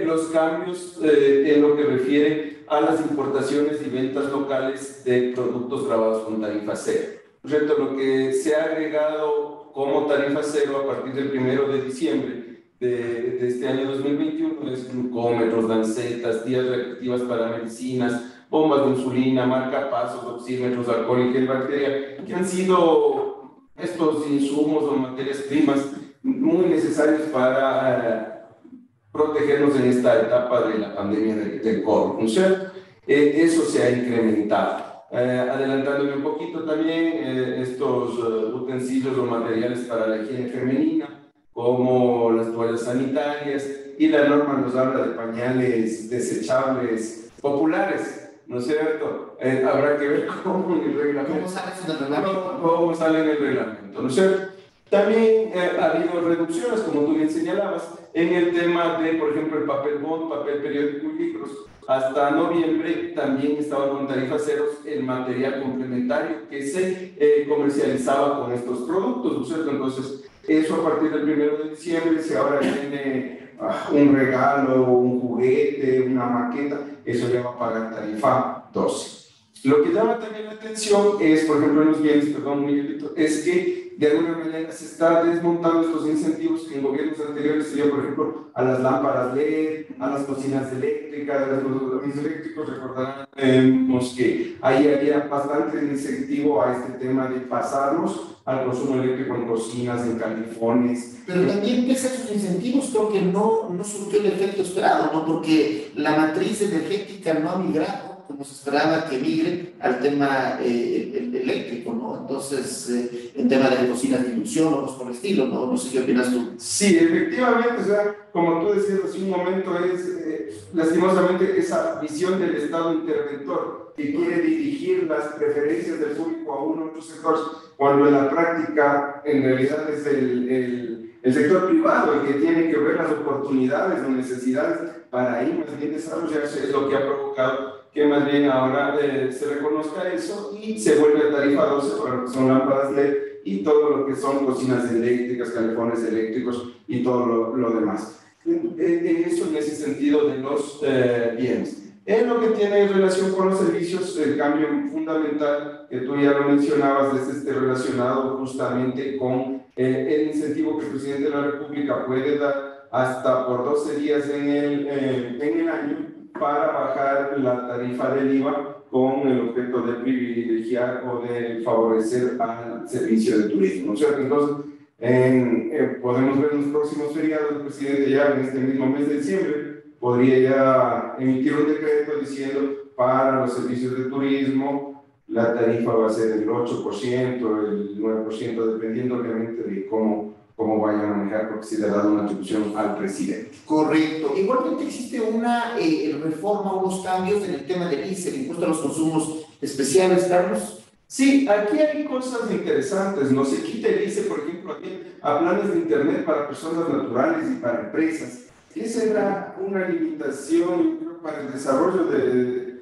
los cambios en lo que refiere a las importaciones y ventas locales de productos grabados con tarifa cero. Por cierto, lo que se ha agregado como tarifa cero a partir del 1 de diciembre de este año 2021 es glucómetros, lancetas, guías reactivas para medicinas, bombas de insulina, marcapasos, oxímetros, alcohol y gel bacteria, que han sido estos insumos o materias primas muy necesarios para protegernos en esta etapa de la pandemia del COVID, ¿no es cierto? Eso se ha incrementado. Adelantándome un poquito también, estos utensilios o materiales para la higiene femenina, como las toallas sanitarias, y la norma nos habla de pañales desechables populares, ¿no es cierto? Habrá que ver cómo en el reglamento. ¿Cómo sale en el reglamento, ¿no es cierto? También ha habido reducciones, como tú bien señalabas, en el tema de, por ejemplo, el papel bond, papel periódico y libros. Hasta noviembre también estaba con tarifas ceros el material complementario que se comercializaba con estos productos, ¿no es cierto? Entonces, eso a partir del 1 de diciembre, si ahora viene un regalo, un juguete, una maqueta, eso ya va a pagar tarifa 12. Lo que llama también la atención es, por ejemplo, en los bienes, perdón, Miguelito, es que de alguna manera se está desmontando estos incentivos que en gobiernos anteriores se dio, por ejemplo, a las lámparas LED, a las cocinas eléctricas, a los eléctricos. Recordarán que ahí había bastante incentivo a este tema de pasarnos al consumo eléctrico en cocinas, en califones. Pero también pese a esos incentivos, creo que no surgió el efecto esperado, ¿no? Porque la matriz energética no ha migrado como se esperaba que migre al tema eléctrico, ¿no? Entonces, el tema de cocinas de inducción o cosas por el estilo, ¿no? No sé qué opinas tú. Sí, efectivamente, o sea, como tú decías hace un momento, es lastimosamente esa visión del Estado interventor que quiere dirigir las preferencias del público a uno u otro sector, cuando en la práctica, en realidad, es el sector privado el que tiene que ver las oportunidades o necesidades para ahí más bien desarrollarse, es lo que ha provocado que más bien ahora se reconozca eso y se vuelve tarifa 12 para lo que son lámparas LED y todo lo que son cocinas eléctricas, calefones eléctricos y todo lo demás. Eso en ese sentido de los bienes. En lo que tiene relación con los servicios, el cambio fundamental que tú ya lo mencionabas es relacionado justamente con el incentivo que el presidente de la República puede dar hasta por 12 días en el año para bajar la tarifa del IVA con el objeto de privilegiar o de favorecer al servicio de turismo, ¿no es cierto? Entonces, podemos ver en los próximos feriados, el presidente ya en este mismo mes de diciembre podría ya emitir un decreto diciendo para los servicios de turismo la tarifa va a ser el 8%, el 9%, dependiendo obviamente de cómo vaya a manejar, porque se le ha dado una atribución al presidente. Correcto. Igualmente existe una reforma, unos cambios en el tema del ICE, el impuesto a los consumos especiales, Carlos. Sí, aquí hay cosas interesantes, ¿no? Se quita el ICE, por ejemplo, a planes de internet para personas naturales y para empresas. Esa era una limitación, creo, para el desarrollo de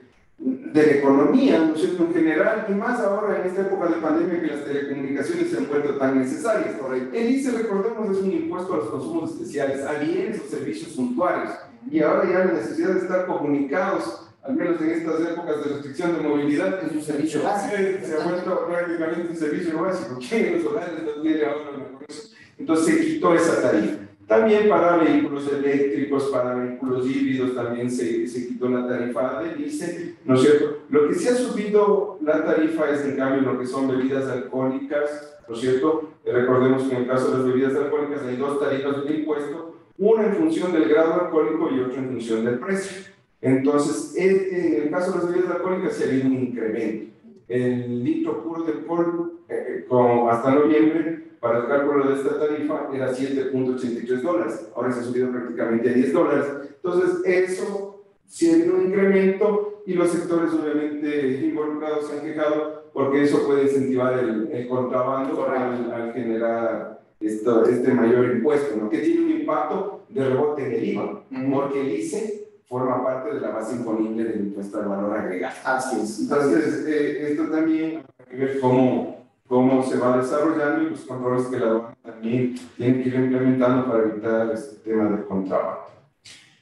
la economía, ¿no es cierto?, en general, y más ahora en esta época de pandemia que las telecomunicaciones se han vuelto tan necesarias. El ICE, recordemos, es un impuesto a los consumos especiales, a bienes o servicios suntuarios, y ahora ya la necesidad de estar comunicados, al menos en estas épocas de restricción de movilidad, es un servicio básico. Se ha vuelto prácticamente un servicio básico, que en los hogares no tiene ahora mejor eso. Entonces se quitó esa tarifa. También para vehículos eléctricos, para vehículos híbridos, también se quitó la tarifa del ICE, ¿no es cierto? Lo que sí ha subido la tarifa es, en cambio, lo que son bebidas alcohólicas, ¿no es cierto? Recordemos que en el caso de las bebidas alcohólicas hay dos tarifas de impuesto, una en función del grado alcohólico y otra en función del precio. Entonces, en el caso de las bebidas alcohólicas se ha habido un incremento. El litro puro de alcohol, hasta noviembre, para el cálculo de esta tarifa era $7.83, ahora se ha subido prácticamente a $10. Entonces, eso sí ha habido un incremento y los sectores obviamente involucrados se han quejado porque eso puede incentivar el contrabando al generar este mayor impuesto, ¿no? Que tiene un impacto de rebote en el IVA, porque el ICE forma parte de la base imponible del impuesto al valor agregado. Así es. Entonces, esto también hay que ver cómo se va desarrollando y los controles que la aduana también tienen que ir implementando para evitar este tema del contrabando.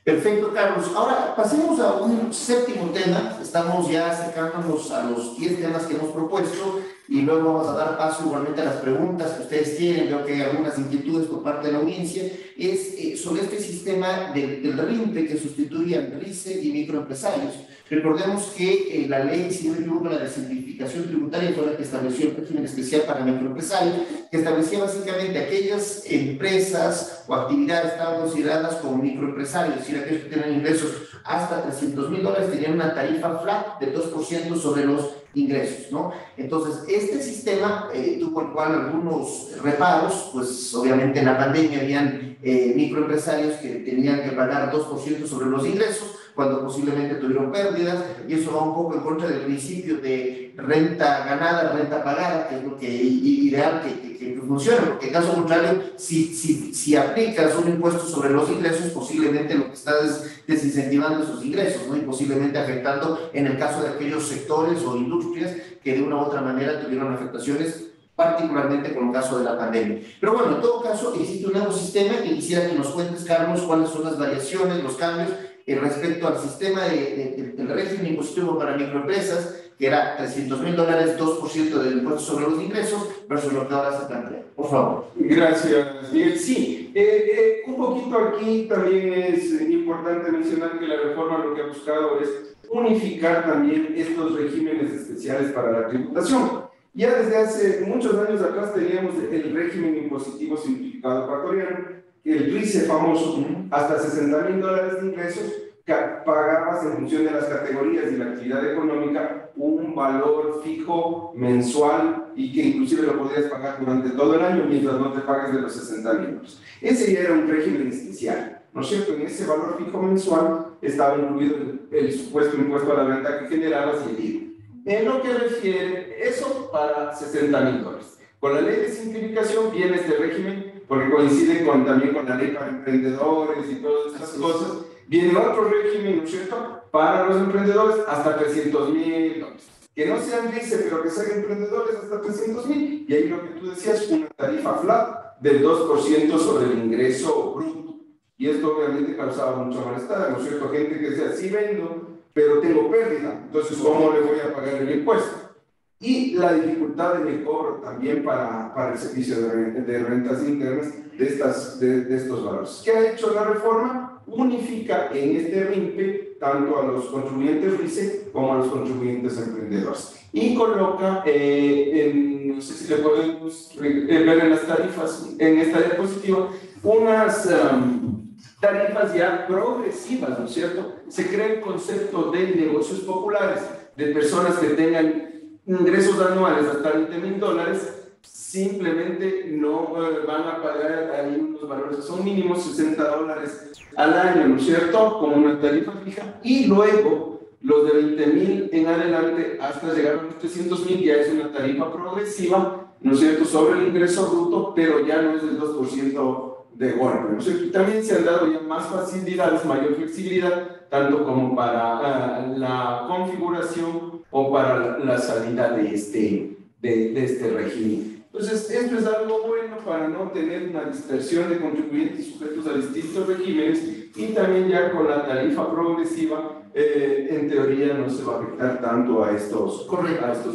Perfecto, Carlos. Ahora pasemos a un séptimo tema. Estamos ya acercándonos a los 10 temas que hemos propuesto y luego vamos a dar paso igualmente a las preguntas que ustedes tienen. Veo que hay algunas inquietudes por parte de la audiencia. Es sobre este sistema del RIMPE que sustituye al RICE y microempresarios. Recordemos que la ley, si no me equivoco, la de simplificación tributaria fue la que estableció el régimen especial para microempresarios, que establecía básicamente aquellas empresas o actividades que estaban consideradas como microempresarios, es decir, aquellos que tienen ingresos hasta $300,000 tenían una tarifa flat del 2% sobre los ingresos, ¿no? Entonces, este sistema tuvo el cual algunos reparos, pues obviamente en la pandemia habían microempresarios que tenían que pagar 2% sobre los ingresos, cuando posiblemente tuvieron pérdidas, y eso va un poco en contra del principio de renta ganada, renta pagada, que es lo que ideal que funcione, porque en caso contrario, si aplicas un impuesto sobre los ingresos, posiblemente lo que estás es desincentivando esos ingresos, ¿no? Y posiblemente afectando en el caso de aquellos sectores o industrias que de una u otra manera tuvieron afectaciones, particularmente con el caso de la pandemia. Pero bueno, en todo caso, existe un nuevo sistema que quisiera que nos cuentes, Carlos, cuáles son las variaciones, los cambios respecto al sistema del régimen impositivo para microempresas, que era $300,000, 2% del impuesto sobre los ingresos, versus lo que ahora se plantea. Por favor. Gracias, Miguel. Sí, un poquito aquí también es importante mencionar que la reforma lo que ha buscado es unificar también estos regímenes especiales para la tributación. Ya desde hace muchos años atrás teníamos el régimen impositivo simplificado ecuatoriano, el RICE famoso, hasta $60,000 de ingresos, pagabas en función de las categorías y la actividad económica un valor fijo mensual y que inclusive lo podías pagar durante todo el año mientras no te pagues de los $60,000. Ese ya era un régimen especial, ¿no es cierto? En ese valor fijo mensual estaba incluido el supuesto impuesto a la renta que generabas y el IVA. En lo que refiere eso para $60,000. Con la ley de simplificación viene este régimen, porque coincide también con la ley para emprendedores y todas estas cosas. Viene otro régimen, ¿no es cierto?, para los emprendedores hasta $300,000. Que no sean RICE, pero que sean emprendedores hasta $300,000. Y ahí lo que tú decías, una tarifa flat del 2% sobre el ingreso bruto. Y esto obviamente causaba mucho malestar, ¿no es cierto? Gente que decía, sí vendo, pero tengo pérdida. Entonces, ¿cómo le voy a pagar el impuesto? Y la dificultad en el cobro también para el servicio de rentas internas de estos valores. ¿Qué ha hecho la reforma? Unifica en este RIMPE tanto a los contribuyentes RICE como a los contribuyentes emprendedores. Y coloca, no sé si le podemos ver en las tarifas, en esta diapositiva, unas tarifas ya progresivas, ¿no es cierto? Se crea el concepto de negocios populares, de personas que tengan ingresos anuales hasta $20,000, simplemente no van a pagar ahí unos valores que son mínimos, $60 al año, ¿no es cierto?, como una tarifa fija, y luego los de 20,000 en adelante hasta llegar a los 300,000 ya es una tarifa progresiva, ¿no es cierto?, sobre el ingreso bruto, pero ya no es del 2% de golpe, ¿no es cierto? Y también se han dado ya más facilidades, mayor flexibilidad, tanto como para la configuración o para la salida de este régimen. Entonces, esto es algo bueno para no tener una dispersión de contribuyentes sujetos a distintos regímenes, y también ya con la tarifa progresiva, en teoría no se va a afectar tanto a estos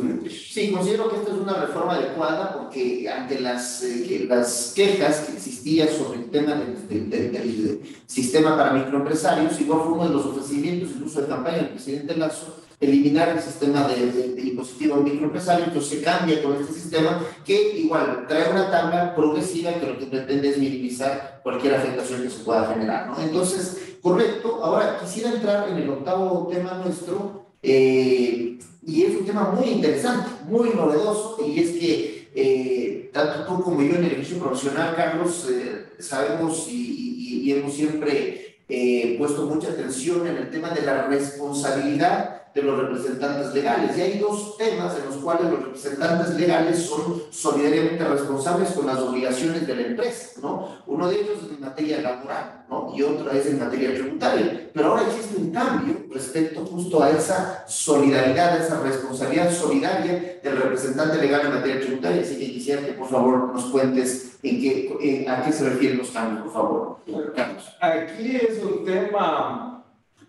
beneficios. Sí, considero que esta es una reforma adecuada porque ante las quejas que existían sobre el tema del sistema para microempresarios, igual fue uno de los ofrecimientos, incluso de campaña del presidente Lasso, eliminar el sistema de impositivo a microempresarios. Entonces se cambia con este sistema que igual trae una tabla progresiva que lo que pretende es minimizar cualquier afectación que se pueda generar, ¿no? Entonces, correcto. Ahora quisiera entrar en el octavo tema nuestro, y es un tema muy interesante, muy novedoso, y es que tanto tú como yo en el ejercicio profesional, Carlos, sabemos y hemos siempre puesto mucha atención en el tema de la responsabilidad de los representantes legales. Y hay dos temas en los cuales los representantes legales son solidariamente responsables con las obligaciones de la empresa, ¿no? Uno de ellos es en materia laboral, ¿no? Y otro es en materia tributaria. Pero ahora existe un cambio respecto justo a esa solidaridad, a esa responsabilidad solidaria del representante legal en materia tributaria. Así que quisiera que por favor nos cuentes a qué se refieren los cambios, por favor, Carlos. Aquí es un tema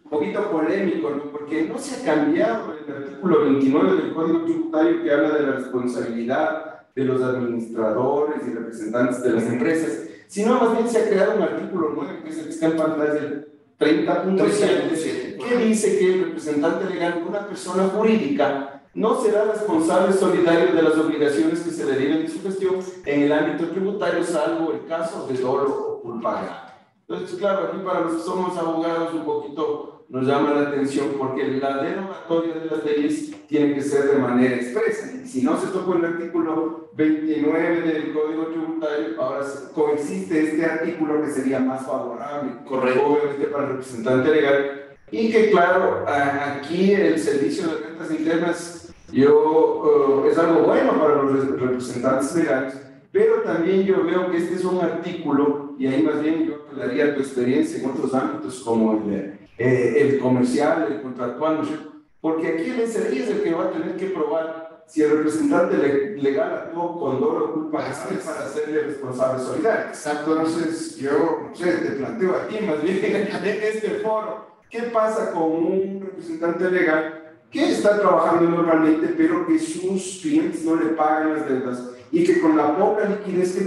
un poquito polémico, ¿no? Porque no se ha cambiado el artículo 29 del Código Tributario que habla de la responsabilidad de los administradores y representantes de las empresas, sino más bien se ha creado un artículo 9, que es el que está en pantalla, el 30.7, que dice que el representante legal de una persona jurídica no será responsable solidario de las obligaciones que se deriven de su gestión en el ámbito tributario, salvo el caso de dolo o culpa grave. Entonces, claro, aquí para los que somos abogados un poquito nos llama la atención porque la derogatoria de las leyes tiene que ser de manera expresa. Y si no se tocó el artículo 29 del Código Tributario, ahora coexiste este artículo que sería más favorable, correcto, obviamente para el representante legal. Y que claro, aquí el servicio de rentas internas es algo bueno para los representantes legales, pero también yo veo que este es un artículo, y ahí más bien yo apelaría a tu experiencia en otros ámbitos como el comercial, el contractual, ¿no? Porque aquí el SRI es el que va a tener que probar si el representante legal actuó con dolo o culpa para hacerle responsable solidario. Exacto. Entonces yo te planteo aquí más bien en este foro, ¿qué pasa con un representante legal que está trabajando normalmente, pero que sus clientes no le pagan las deudas y que con la poca liquidez que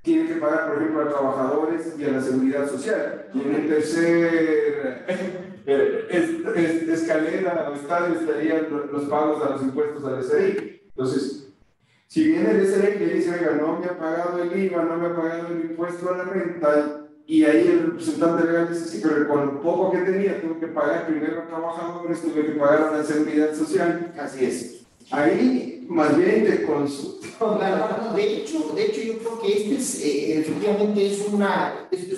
tiene que pagar, por ejemplo, a trabajadores y a la seguridad social? Y en el tercer escalera o estadio estarían los pagos a los impuestos al SRI. Entonces, si viene el SRI y le dice, oiga, no me ha pagado el IVA, no me ha pagado el impuesto a la renta, y ahí el representante legal dice, sí, pero con lo poco que tenía, tuve que pagar primero a trabajadores, tuve que pagar a la seguridad social. Así es. Ahí, más bien, te consulto. Claro, de hecho, yo creo que efectivamente es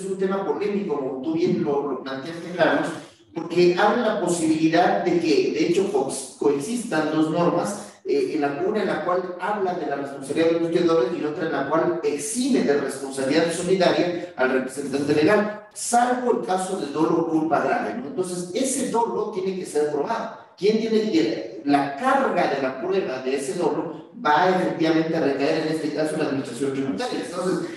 un tema polémico, como tú bien lo planteaste, Carlos, porque abre la posibilidad de que, de hecho, coexistan dos normas, una en la cual habla de la responsabilidad de los deudores y otra en la cual exime de responsabilidad solidaria al representante legal, salvo el caso de dolo o culpa grave, ¿no? Entonces, ese dolo tiene que ser probado. ¿Quién tiene que la carga de la prueba de ese dolo va efectivamente a recaer en este caso en la administración tributaria? Entonces,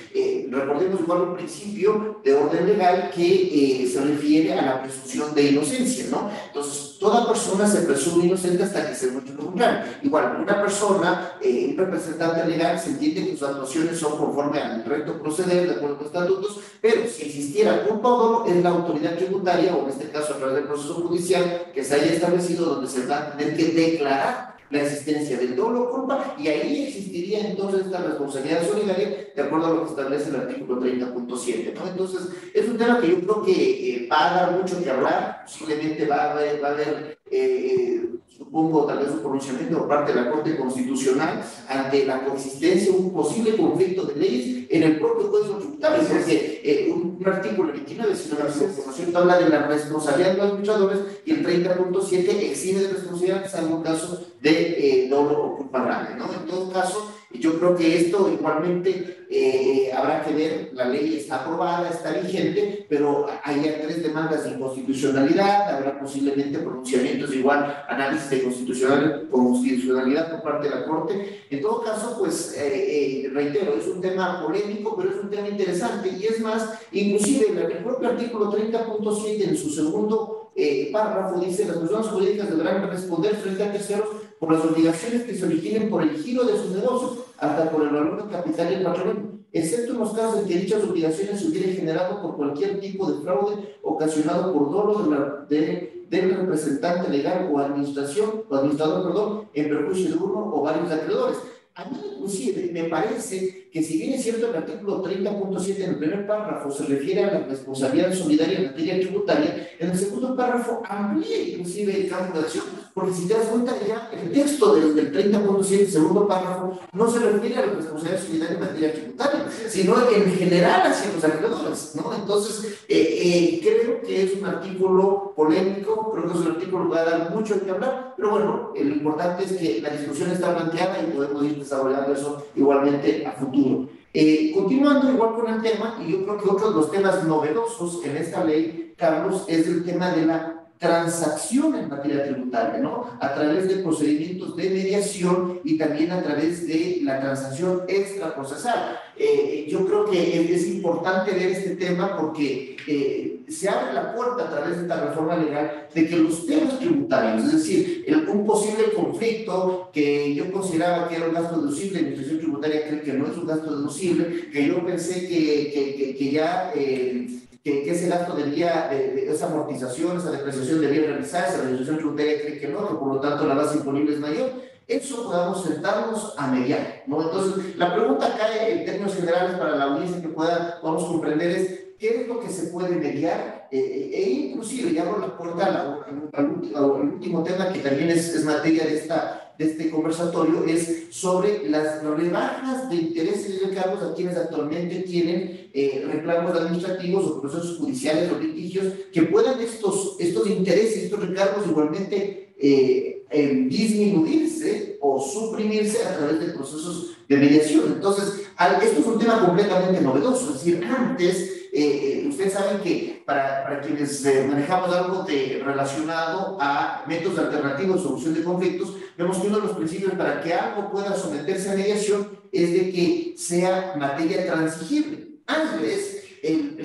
recordemos igual un principio de orden legal que se refiere a la presunción de inocencia, ¿no? Entonces, toda persona se presume inocente hasta que se demuestre lo contrario. Igual, una persona, un representante legal, se entiende que sus actuaciones son conforme al recto proceder, de acuerdo con los estatutos, pero si existiera culpa o dolo, es la autoridad tributaria, o en este caso a través del proceso judicial que se haya establecido, donde se va a tener que declarar la existencia del dolo o culpa, y ahí existiría entonces esta responsabilidad solidaria de acuerdo a lo que establece el artículo 30.7, ¿no? Entonces, es un tema que yo creo que va a dar mucho que hablar, posiblemente va a haber supongo tal vez un pronunciamiento por parte de la Corte Constitucional ante la coexistencia, un posible conflicto de leyes en el propio Código Tributario, porque un artículo 29, si no me equivoco, habla de la responsabilidad de los administradores y el 30.7 exime de responsabilidad salvo un caso de dolo o culpa grave, ¿no? En todo caso, yo creo que esto igualmente habrá que ver, la ley está aprobada, está vigente, pero hay 3 demandas de inconstitucionalidad, habrá posiblemente pronunciamientos, igual análisis de constitucionalidad por parte de la Corte. En todo caso, pues reitero, es un tema polémico, pero es un tema interesante, y es más, inclusive el propio artículo 30.7 en su segundo párrafo dice: las personas jurídicas deberán responder frente a terceros por las obligaciones que se originen por el giro de sus negocios, hasta por el valor del capital y el patrimonio, excepto en los casos en que dichas obligaciones se hubieran generado por cualquier tipo de fraude ocasionado por dolo del representante legal o administrador, en perjuicio de uno o varios acreedores. A mí, inclusive, me parece que, si bien es cierto el artículo 30.7 en el primer párrafo se refiere a la responsabilidad solidaria en materia tributaria, en el segundo párrafo amplía inclusive el campo de acción. porque si te das cuenta ya el texto del 30.7, segundo párrafo, no se refiere a la responsabilidad solidaria en materia tributaria, sino en general hacia los acreedores, ¿no? Entonces, creo que es un artículo polémico, creo que es un artículo que va a dar mucho de qué hablar, pero bueno, lo importante es que la discusión está planteada y podemos ir desarrollando eso igualmente a futuro. Continuando igual con el tema, y yo creo que otro de los temas novedosos en esta ley, Carlos, es el tema de la transacción en materia tributaria, ¿no? A través de procedimientos de mediación y también a través de la transacción extraprocesal. Yo creo que es importante ver este tema porque se abre la puerta a través de esta reforma legal de que los temas tributarios, es decir, un posible conflicto que yo consideraba que era un gasto deducible, la administración tributaria cree que no es un gasto deducible, que yo pensé que ya que ese gasto debía, esa amortización, esa depreciación debía realizarse, la administración tributaria cree que no, que por lo tanto la base imponible es mayor. Eso podamos sentarnos a mediar, ¿no? Entonces, la pregunta acá en términos generales para la audiencia que podamos comprender es qué es lo que se puede mediar inclusive ya abro la puerta al último tema que también es materia de este conversatorio, es sobre las rebajas de intereses y recargos a quienes actualmente tienen reclamos administrativos o procesos judiciales o litigios que puedan estos intereses, estos recargos igualmente disminuirse o suprimirse a través de procesos de mediación. Entonces, esto es un tema completamente novedoso, es decir, antes ustedes saben que para quienes manejamos algo relacionado a métodos alternativos de solución de conflictos, vemos que uno de los principios para que algo pueda someterse a mediación es de que sea materia transigible. Antes,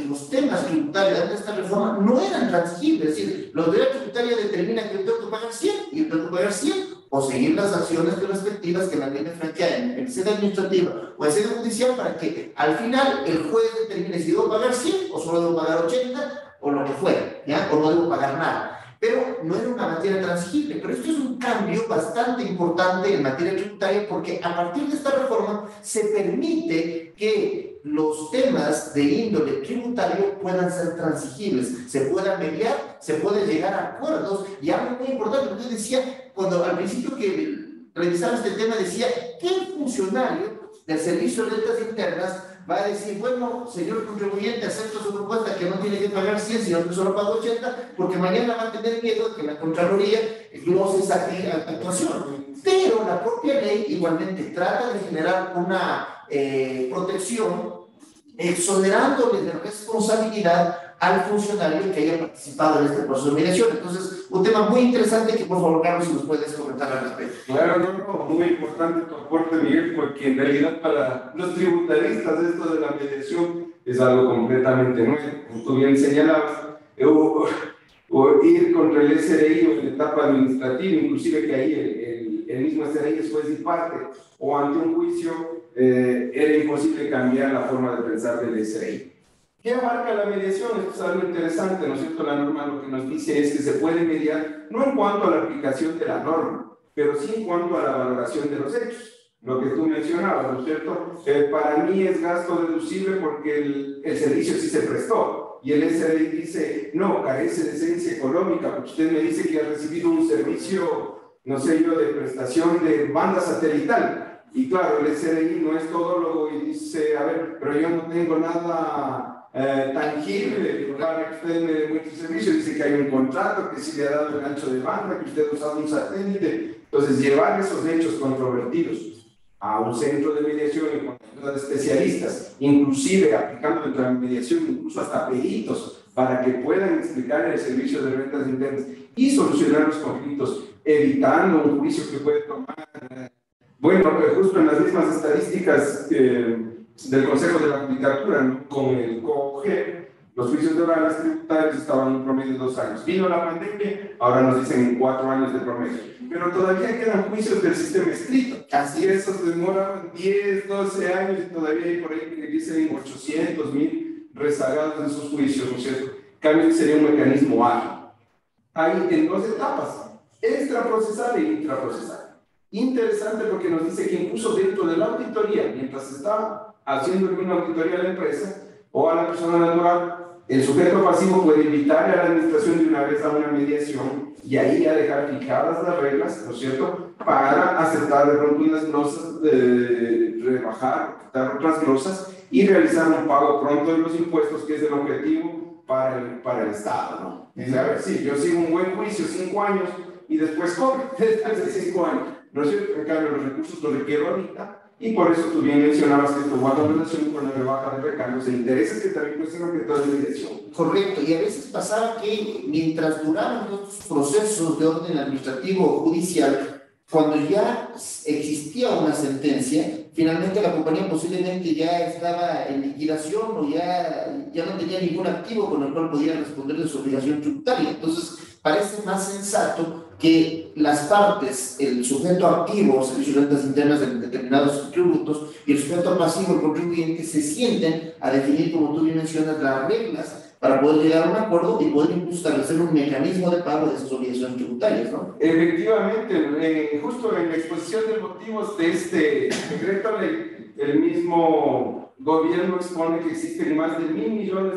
los temas tributarios de esta reforma no eran transigibles, es decir, la autoridad tributaria determina que yo tengo que pagar 100 y yo tengo que pagar 100 o seguir las acciones respectivas que la ley me franquea en sede administrativa o en sede judicial para que al final el juez determine si debo pagar 100 o solo debo pagar 80 o lo que fuera, ¿ya? O no debo pagar nada. Pero no era una materia transigible, pero esto es un cambio bastante importante en materia tributaria porque a partir de esta reforma se permite que los temas de índole tributario puedan ser transigibles, se puedan mediar, se puede llegar a acuerdos y algo muy importante, usted decía, cuando al principio que revisaba este tema decía, ¿qué funcionario del Servicio de Rentas Internas va a decir, bueno, señor contribuyente, acepto su propuesta que no tiene que pagar 100, sino que solo paga 80, porque mañana va a tener miedo de que la Contraloría glose esa actuación? Pero la propia ley igualmente trata de generar una protección exonerándole de responsabilidad al funcionario que haya participado en este proceso de mediación. Entonces, un tema muy interesante que por favor, Carlos, si nos puedes comentar al respecto. Claro, no, muy importante tu aporte, Miguel, porque en realidad para los tributaristas esto de la mediación es algo completamente nuevo. Como tú bien señalabas, o ir contra el SRI o en la etapa administrativa, inclusive que ahí el mismo SRI es juez y parte, o ante un juicio, era imposible cambiar la forma de pensar del SRI. ¿Qué abarca la mediación? Esto es algo interesante, ¿no es cierto? La norma lo que nos dice es que se puede mediar, no en cuanto a la aplicación de la norma, pero sí en cuanto a la valoración de los hechos. Lo que tú mencionabas, ¿no es cierto? Para mí es gasto deducible porque el servicio sí se prestó. Y el SRI dice, no, carece de esencia económica, porque usted me dice que ha recibido un servicio, no sé yo, de prestación de banda satelital. Y claro, el SRI no es todólogo y dice, a ver, pero yo no tengo nada tangible para que usted me demuestre el servicio. Dice que hay un contrato, que sí le ha dado el ancho de banda, que usted ha usado un satélite. Entonces, llevar esos hechos controvertidos a un centro de mediación y con ayuda de especialistas, inclusive aplicando dentro de la mediación incluso hasta peritos para que puedan explicar el servicio de rentas internas y solucionar los conflictos, evitando un juicio que puede tomar, bueno, justo en las mismas estadísticas del Consejo de la Judicatura, ¿no? Con el COG, los juicios de orales tributarios estaban en un promedio de 2 años. Vino la pandemia, ahora nos dicen 4 años de promedio. Pero todavía quedan juicios del sistema escrito. Así esos demoran 10, 12 años y todavía hay por ahí que dicen 800, 1000 rezagados en sus juicios, ¿no es cierto? Cambio sería un mecanismo ágil. Hay en 2 etapas, extraprocesal e intraprocesal. Interesante porque nos dice que incluso dentro de la auditoría, mientras está haciendo una auditoría a la empresa o a la persona natural, el sujeto pasivo puede invitar a la administración de una vez a una mediación y ahí ya dejar fijadas las reglas, ¿no es cierto?, para aceptar de pronto unas glosas, rebajar, quitar otras glosas y realizar un pago pronto de los impuestos, que es el objetivo para el Estado, ¿no? Es a ver, sí, yo sigo un buen juicio, 5 años, y después cobro después de 5 años, ¿no es cierto? En cambio, los recursos los requiero ahorita, y por eso tú bien mencionabas que esto guarda relación con la rebaja de recargos e intereses que también pueden ser objeto de mediación. Correcto, y a veces pasaba que mientras duraban los procesos de orden administrativo o judicial, cuando ya existía una sentencia, finalmente la compañía posiblemente ya estaba en liquidación o ya no tenía ningún activo con el cual podía responder de su obligación tributaria. Entonces, parece más sensato que las partes, el sujeto activo, servicios de rentas internas de determinados tributos, y el sujeto pasivo, el contribuyente, se sienten a definir, como tú bien mencionas, las reglas para poder llegar a un acuerdo y poder incluso establecer un mecanismo de pago de esas obligaciones tributarias, ¿no? Efectivamente, justo en la exposición de motivos de este decreto ley, el mismo gobierno expone que existen más de $1.000 millones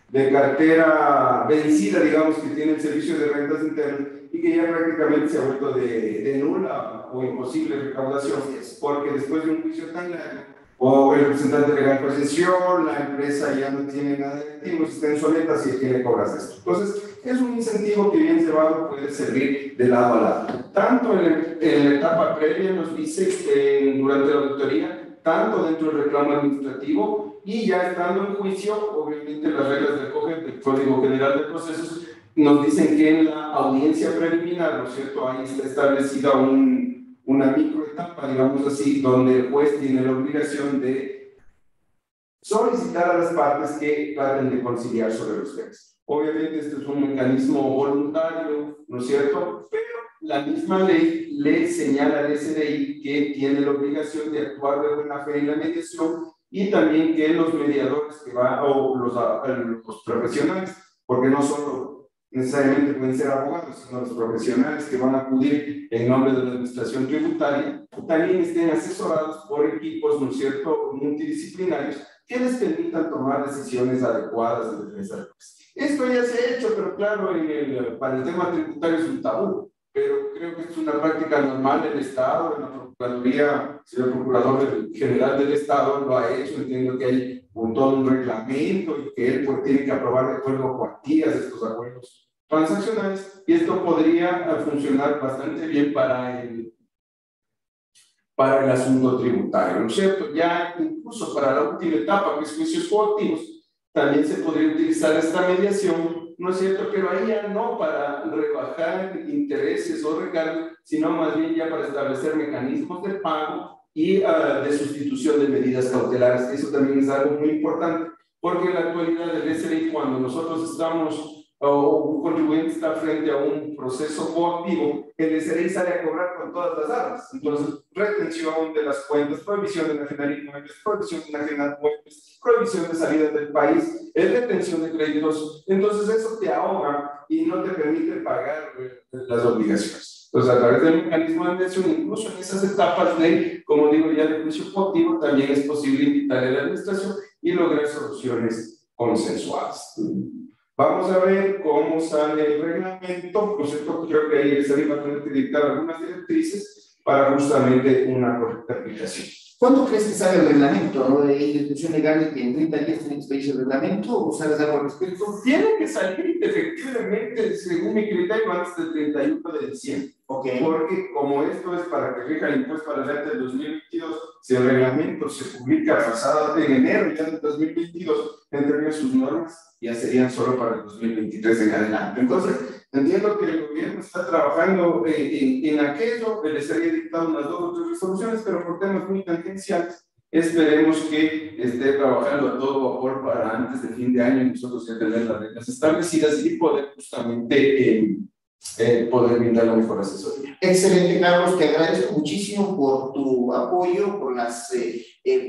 de cartera vencida, digamos, que tiene el servicio de rentas internas y que ya prácticamente se ha vuelto de nula o imposible recaudación, porque después de un juicio tan largo, o el representante legal falleció, la empresa ya no tiene nada de activos, está insolvente, si le cobras esto. Entonces, es un incentivo que bien llevado puede servir de lado a lado. Tanto en la etapa previa nos dice durante la auditoría, tanto dentro del reclamo administrativo y ya estando en juicio, obviamente las reglas del Código General de Procesos nos dicen que en la audiencia preliminar, ¿no es cierto?, ahí está establecida una microetapa, digamos así, donde el juez tiene la obligación de solicitar a las partes que traten de conciliar sobre los bienes. Obviamente este es un mecanismo voluntario, ¿no es cierto?, pero la misma ley le señala al SDI que tiene la obligación de actuar de buena fe en la mediación y también que los mediadores o los profesionales, porque no solo necesariamente pueden ser abogados, sino los profesionales que van a acudir en nombre de la administración tributaria, también estén asesorados por equipos, ¿no es cierto?, multidisciplinarios que les permitan tomar decisiones adecuadas de defensa del juez. Esto ya se ha hecho, pero claro, para el tema tributario es un tabú, pero creo que es una práctica normal en el Estado, en la Procuraduría, si el Procurador General del Estado lo ha hecho, entiendo que hay todo un reglamento y que él tiene que aprobar de acuerdo a cuantías de estos acuerdos transaccionales, y esto podría funcionar bastante bien para el asunto tributario, ¿no es cierto? Ya incluso para la última etapa, que es juicios coactivos, también se podría utilizar esta mediación, ¿no es cierto? Pero ahí ya no para rebajar intereses o recargos, sino más bien ya para establecer mecanismos de pago y de sustitución de medidas cautelares. Eso también es algo muy importante, porque en la actualidad del SRI, cuando nosotros estamos o un contribuyente está frente a un proceso coactivo, el SRI sale a cobrar con todas las armas. Entonces, retención de las cuentas, prohibición de enajenar inmuebles, prohibición de enajenar muebles, prohibición de salida del país, retención de créditos. Entonces, eso te ahoga y no te permite pagar las obligaciones. Entonces, a través del mecanismo de mediación, incluso en esas etapas de, como digo ya, de juicio coactivo, también es posible invitar a la administración y lograr soluciones consensuadas. Vamos a ver cómo sale el reglamento. Por cierto, creo que ahí el SRI va a tener que dictar algunas directrices para justamente una correcta aplicación. ¿Cuándo crees que sale el reglamento? ¿No? ¿Hay discusión legal de que en 30 días tiene que expedirse el reglamento o sabes algo al respecto? Tiene que salir efectivamente, según mi criterio, antes del 31 de diciembre. Okay. Porque como esto es para que rija el impuesto a la renta del 2022, si el reglamento se publica pasado en enero ya del 2022, en términos de sus normas, ya serían solo para el 2023 en adelante. Entonces, entiendo que el gobierno está trabajando en aquello, le estaría dictando unas 2 o 3 resoluciones, pero por temas muy tangenciales, esperemos que esté trabajando a todo vapor para antes de fin de año nosotros ya tener las reglas establecidas y poder justamente poder brindar la mejor asesoría. Excelente, Carlos, te agradezco muchísimo por tu apoyo, por las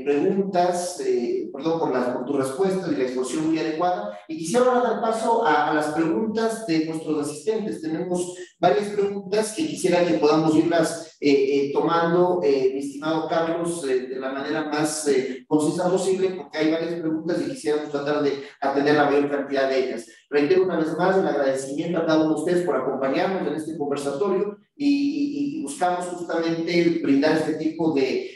preguntas, por tu respuesta y la exposición muy adecuada. Y quisiera ahora dar paso a las preguntas de nuestros asistentes. Tenemos varias preguntas que quisiera que podamos irlas tomando, mi estimado Carlos, de la manera más concisa posible, porque hay varias preguntas y quisiéramos tratar de atender la mayor cantidad de ellas. Reitero una vez más el agradecimiento a cada uno de ustedes por acompañarnos en este conversatorio y buscamos justamente brindar este tipo de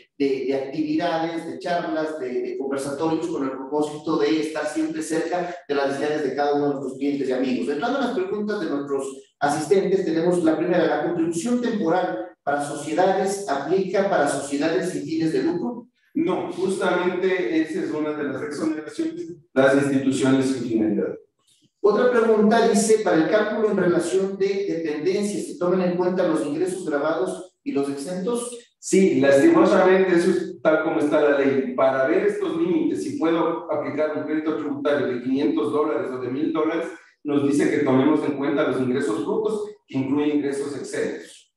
actividades, de charlas, de conversatorios con el propósito de estar siempre cerca de las necesidades de cada uno de nuestros clientes y amigos. Entrando a las preguntas de nuestros asistentes, tenemos la primera: ¿la contribución temporal para sociedades aplica para sociedades sin fines de lucro? No, justamente esa es una de las exoneraciones, las instituciones sin finalidad. Otra pregunta dice: para el cálculo en relación de dependencias, ¿se toman en cuenta los ingresos grabados y los exentos? Sí, lastimosamente eso es tal como está la ley. Para ver estos límites, si puedo aplicar un crédito tributario de $500 o de $1000, nos dice que tomemos en cuenta los ingresos brutos, que incluyen ingresos exentos.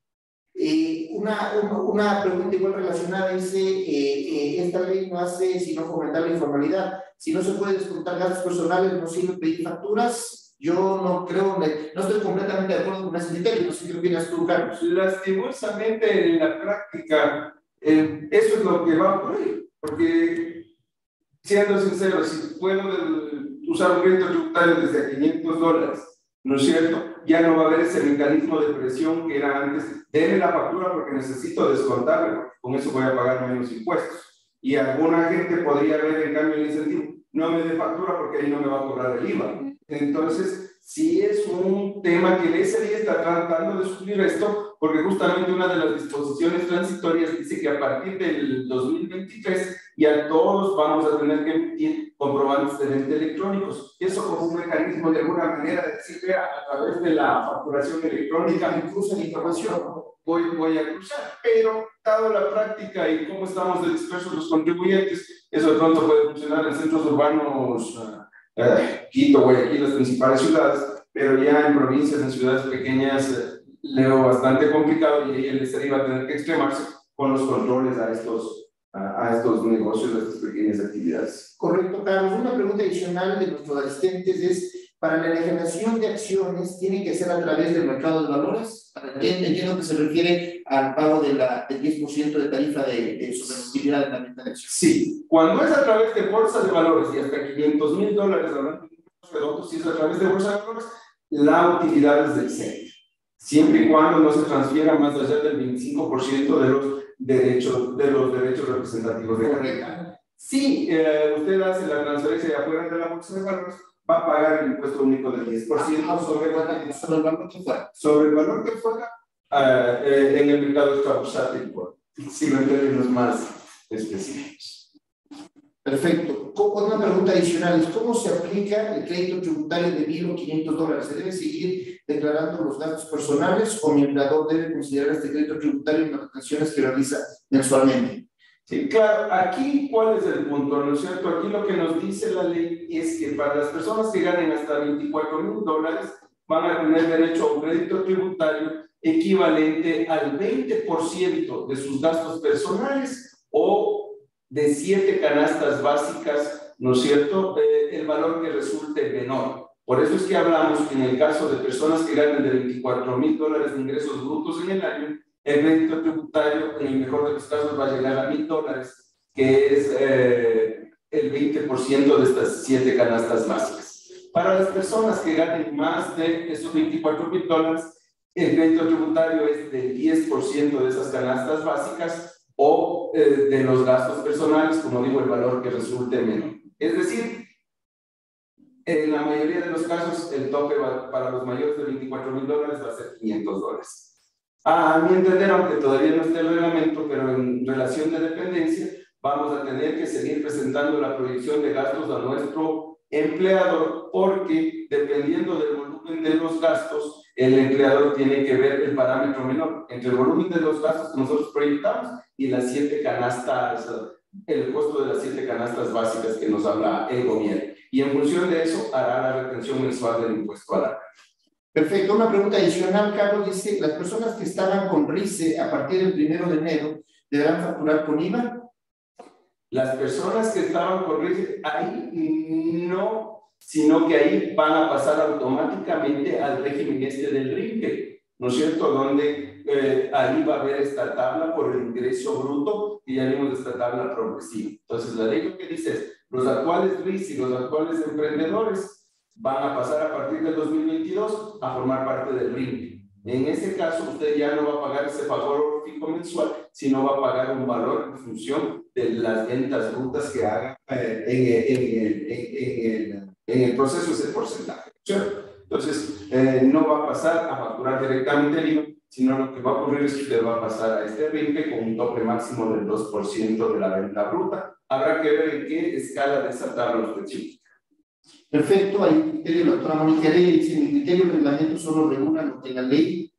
Una pregunta igual relacionada dice: esta ley no hace sino fomentar la informalidad. Si no se puede descontar gastos personales, ¿no sirve pedir facturas? Yo no creo, no estoy completamente de acuerdo con ese criterio. No sé qué opinas tú, Carlos. Lastimosamente, en la práctica, eso es lo que va a ocurrir, porque, siendo sincero, si puedo usar un crédito tributario desde $500, ¿no es cierto? Ya no va a haber ese mecanismo de presión que era antes. Deme la factura porque necesito descontarle, porque con eso voy a pagar menos impuestos. Y alguna gente podría ver, en cambio, el incentivo: no me dé factura porque ahí no me va a cobrar el IVA. Entonces, sí es un tema que el SRI está tratando de suplir esto, porque justamente una de las disposiciones transitorias dice que a partir del 2023 ya todos vamos a tener que emitir comprobantes de venta electrónicos. Eso como un mecanismo de alguna manera de decir: a través de la facturación electrónica me cruzan información, voy a cruzar. Pero dado la práctica y cómo estamos de dispersos los contribuyentes, eso de pronto puede funcionar en centros urbanos, Quito, Guayaquil, las principales ciudades, pero ya en provincias, en ciudades pequeñas, leo bastante complicado, y ahí el SRI va a tener que extremarse con los controles a estos negocios, a estas pequeñas actividades. Correcto, Carlos. Una pregunta adicional de nuestros asistentes es: para la enajenación de acciones, ¿tiene que ser a través del mercado de valores? Entiendo que se refiere al pago del 10% de tarifa de sobreventilidad de la venta de acciones. Sí, cuando es a través de bolsa de valores y hasta $500,000, hablando de otros, si es a través de bolsa de valores, la utilidad es del CEN, siempre y cuando no se transfiera más allá del 25% de los derechos representativos de carrera. Si usted hace la transferencia de afuera de la bolsa de valores, va a pagar el impuesto único del 10% sobre el valor que fuera. Sobre el valor que fuera en el mercado extrabursátil, sin términos más específicos. Perfecto. Una pregunta adicional es: ¿cómo se aplica el crédito tributario de $1,500? ¿Se debe seguir declarando los gastos personales o mi empleador debe considerar este crédito tributario en las retenciones que realiza mensualmente? Sí, claro. Aquí, ¿cuál es el punto? ¿No es cierto? Aquí lo que nos dice la ley es que para las personas que ganen hasta $24,000 van a tener derecho a un crédito tributario equivalente al 20% de sus gastos personales o de 7 canastas básicas, ¿no es cierto?, el valor que resulte menor. Por eso es que hablamos que en el caso de personas que ganen de $24,000 de ingresos brutos en el año, el crédito tributario, en el mejor de los casos, va a llegar a $1,000, que es el 20% de estas 7 canastas básicas. Para las personas que ganen más de esos $24,000, el crédito tributario es del 10% de esas canastas básicas o de los gastos personales, como digo, el valor que resulte menor. Es decir, en la mayoría de los casos, el tope para los mayores de $24,000 va a ser $500. A mi entender, aunque todavía no esté el reglamento, pero en relación de dependencia, vamos a tener que seguir presentando la proyección de gastos a nuestro empleador, porque dependiendo del volumen de los gastos, el empleador tiene que ver el parámetro menor entre el volumen de los gastos que nosotros proyectamos y las 7 canastas, el costo de las 7 canastas básicas que nos habla el gobierno. Y en función de eso, hará la retención mensual del impuesto a la renta. Perfecto. Una pregunta adicional, Carlos, dice: ¿las personas que estaban con RICE a partir del 1 de enero deberán facturar con IVA? Las personas que estaban con RICE, ahí no, sino que ahí van a pasar automáticamente al régimen del RINPE. ¿no es cierto? Donde ahí va a haber esta tabla por el ingreso bruto y ya vimos esta tabla progresiva. Entonces, la ley lo que dice es, los actuales RIS y los actuales emprendedores van a pasar a partir del 2022 a formar parte del RIM. En ese caso, usted ya no va a pagar ese valor fijo mensual, sino va a pagar un valor en función de las ventas brutas que haga en el proceso, ese porcentaje, ¿cierto? Entonces, no va a pasar a facturar directamente el IVA, sino lo que va a ocurrir es que usted va a pasar a este RIMPE con un tope máximo del 2% de la venta bruta. Habrá que ver en qué escala de esa tabla usted chica. Perfecto, hay un criterio, la doctora Mónica Heredia dice, mi criterio el reglamento solo regula lo que la ley,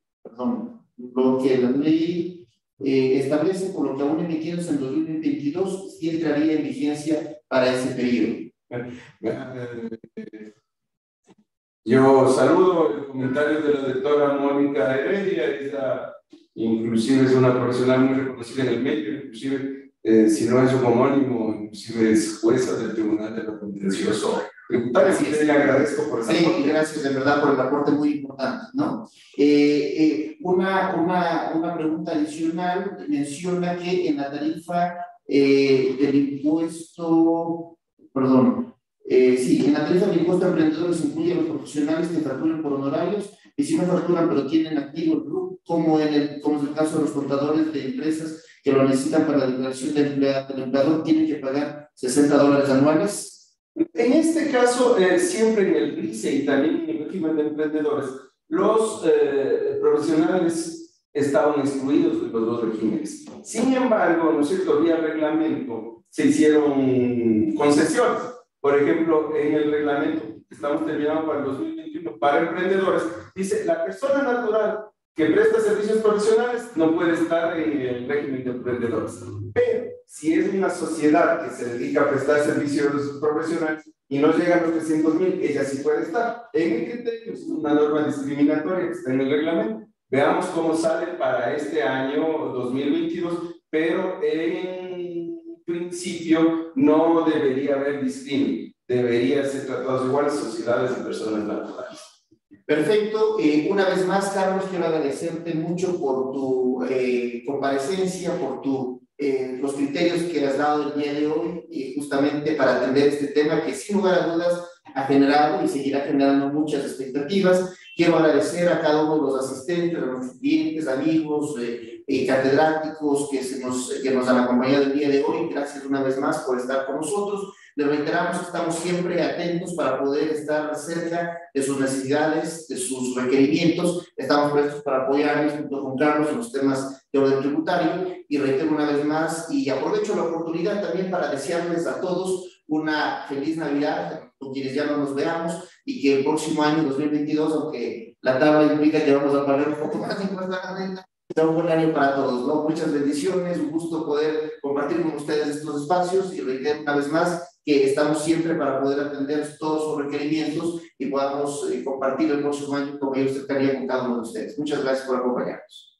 lo que la ley establece, por lo que aún emitidos en 2022 sí entraría en vigencia para ese periodo. Yo saludo el comentario de la doctora Mónica Heredia, ella inclusive es una profesional muy reconocida en el medio, inclusive si no es un homónimo, inclusive es jueza del Tribunal de lo Contencioso Tributario. Sí, le agradezco por esa aporte. Gracias de verdad por el aporte muy importante, ¿no? Una pregunta adicional menciona que en la tarifa del impuesto, perdón, sí, en la tarifa del impuesto a emprendedores incluye a los profesionales que facturan por honorarios y si no facturan pero tienen activo el RUC, como es el caso de los contadores de empresas que lo necesitan para la declaración del empleador, tienen que pagar $60 anuales. En este caso, siempre en el RICE y también en el régimen de emprendedores, los profesionales estaban excluidos de los dos regímenes. Sin embargo, ¿no es cierto?, vía reglamento se hicieron concesiones. Por ejemplo, en el reglamento que estamos terminando para el 2021 para emprendedores, dice la persona natural que presta servicios profesionales no puede estar en el régimen de emprendedores. Pero si es una sociedad que se dedica a prestar servicios profesionales y no llega a los 300,000, ella sí puede estar. En el criterio es una norma discriminatoria que está en el reglamento. Veamos cómo sale para este año 2022, pero en principio no debería haber discriminación. Debería ser tratados iguales sociedades y personas naturales. Perfecto. Una vez más, Carlos, quiero agradecerte mucho por tu comparecencia, por los criterios que has dado el día de hoy, justamente para atender este tema que sin lugar a dudas ha generado y seguirá generando muchas expectativas. Quiero agradecer a cada uno de los asistentes, a nuestros clientes, amigos, catedráticos que nos han acompañado el día de hoy. Gracias una vez más por estar con nosotros. Les reiteramos que estamos siempre atentos para poder estar cerca de sus necesidades, de sus requerimientos. Estamos prestos para apoyarles junto con Carlos en los temas de orden tributario. Y reitero una vez más y aprovecho la oportunidad también para desearles a todos una feliz Navidad, con quienes ya no nos veamos, y que el próximo año 2022, aunque la tabla implica que vamos a pagar un poco más de impuestos a la renta, será un buen año para todos, ¿no? Muchas bendiciones, un gusto poder compartir con ustedes estos espacios y reitero una vez más que estamos siempre para poder atender todos sus requerimientos y podamos compartir el próximo año con mayor cercanía con cada uno de ustedes. Muchas gracias por acompañarnos.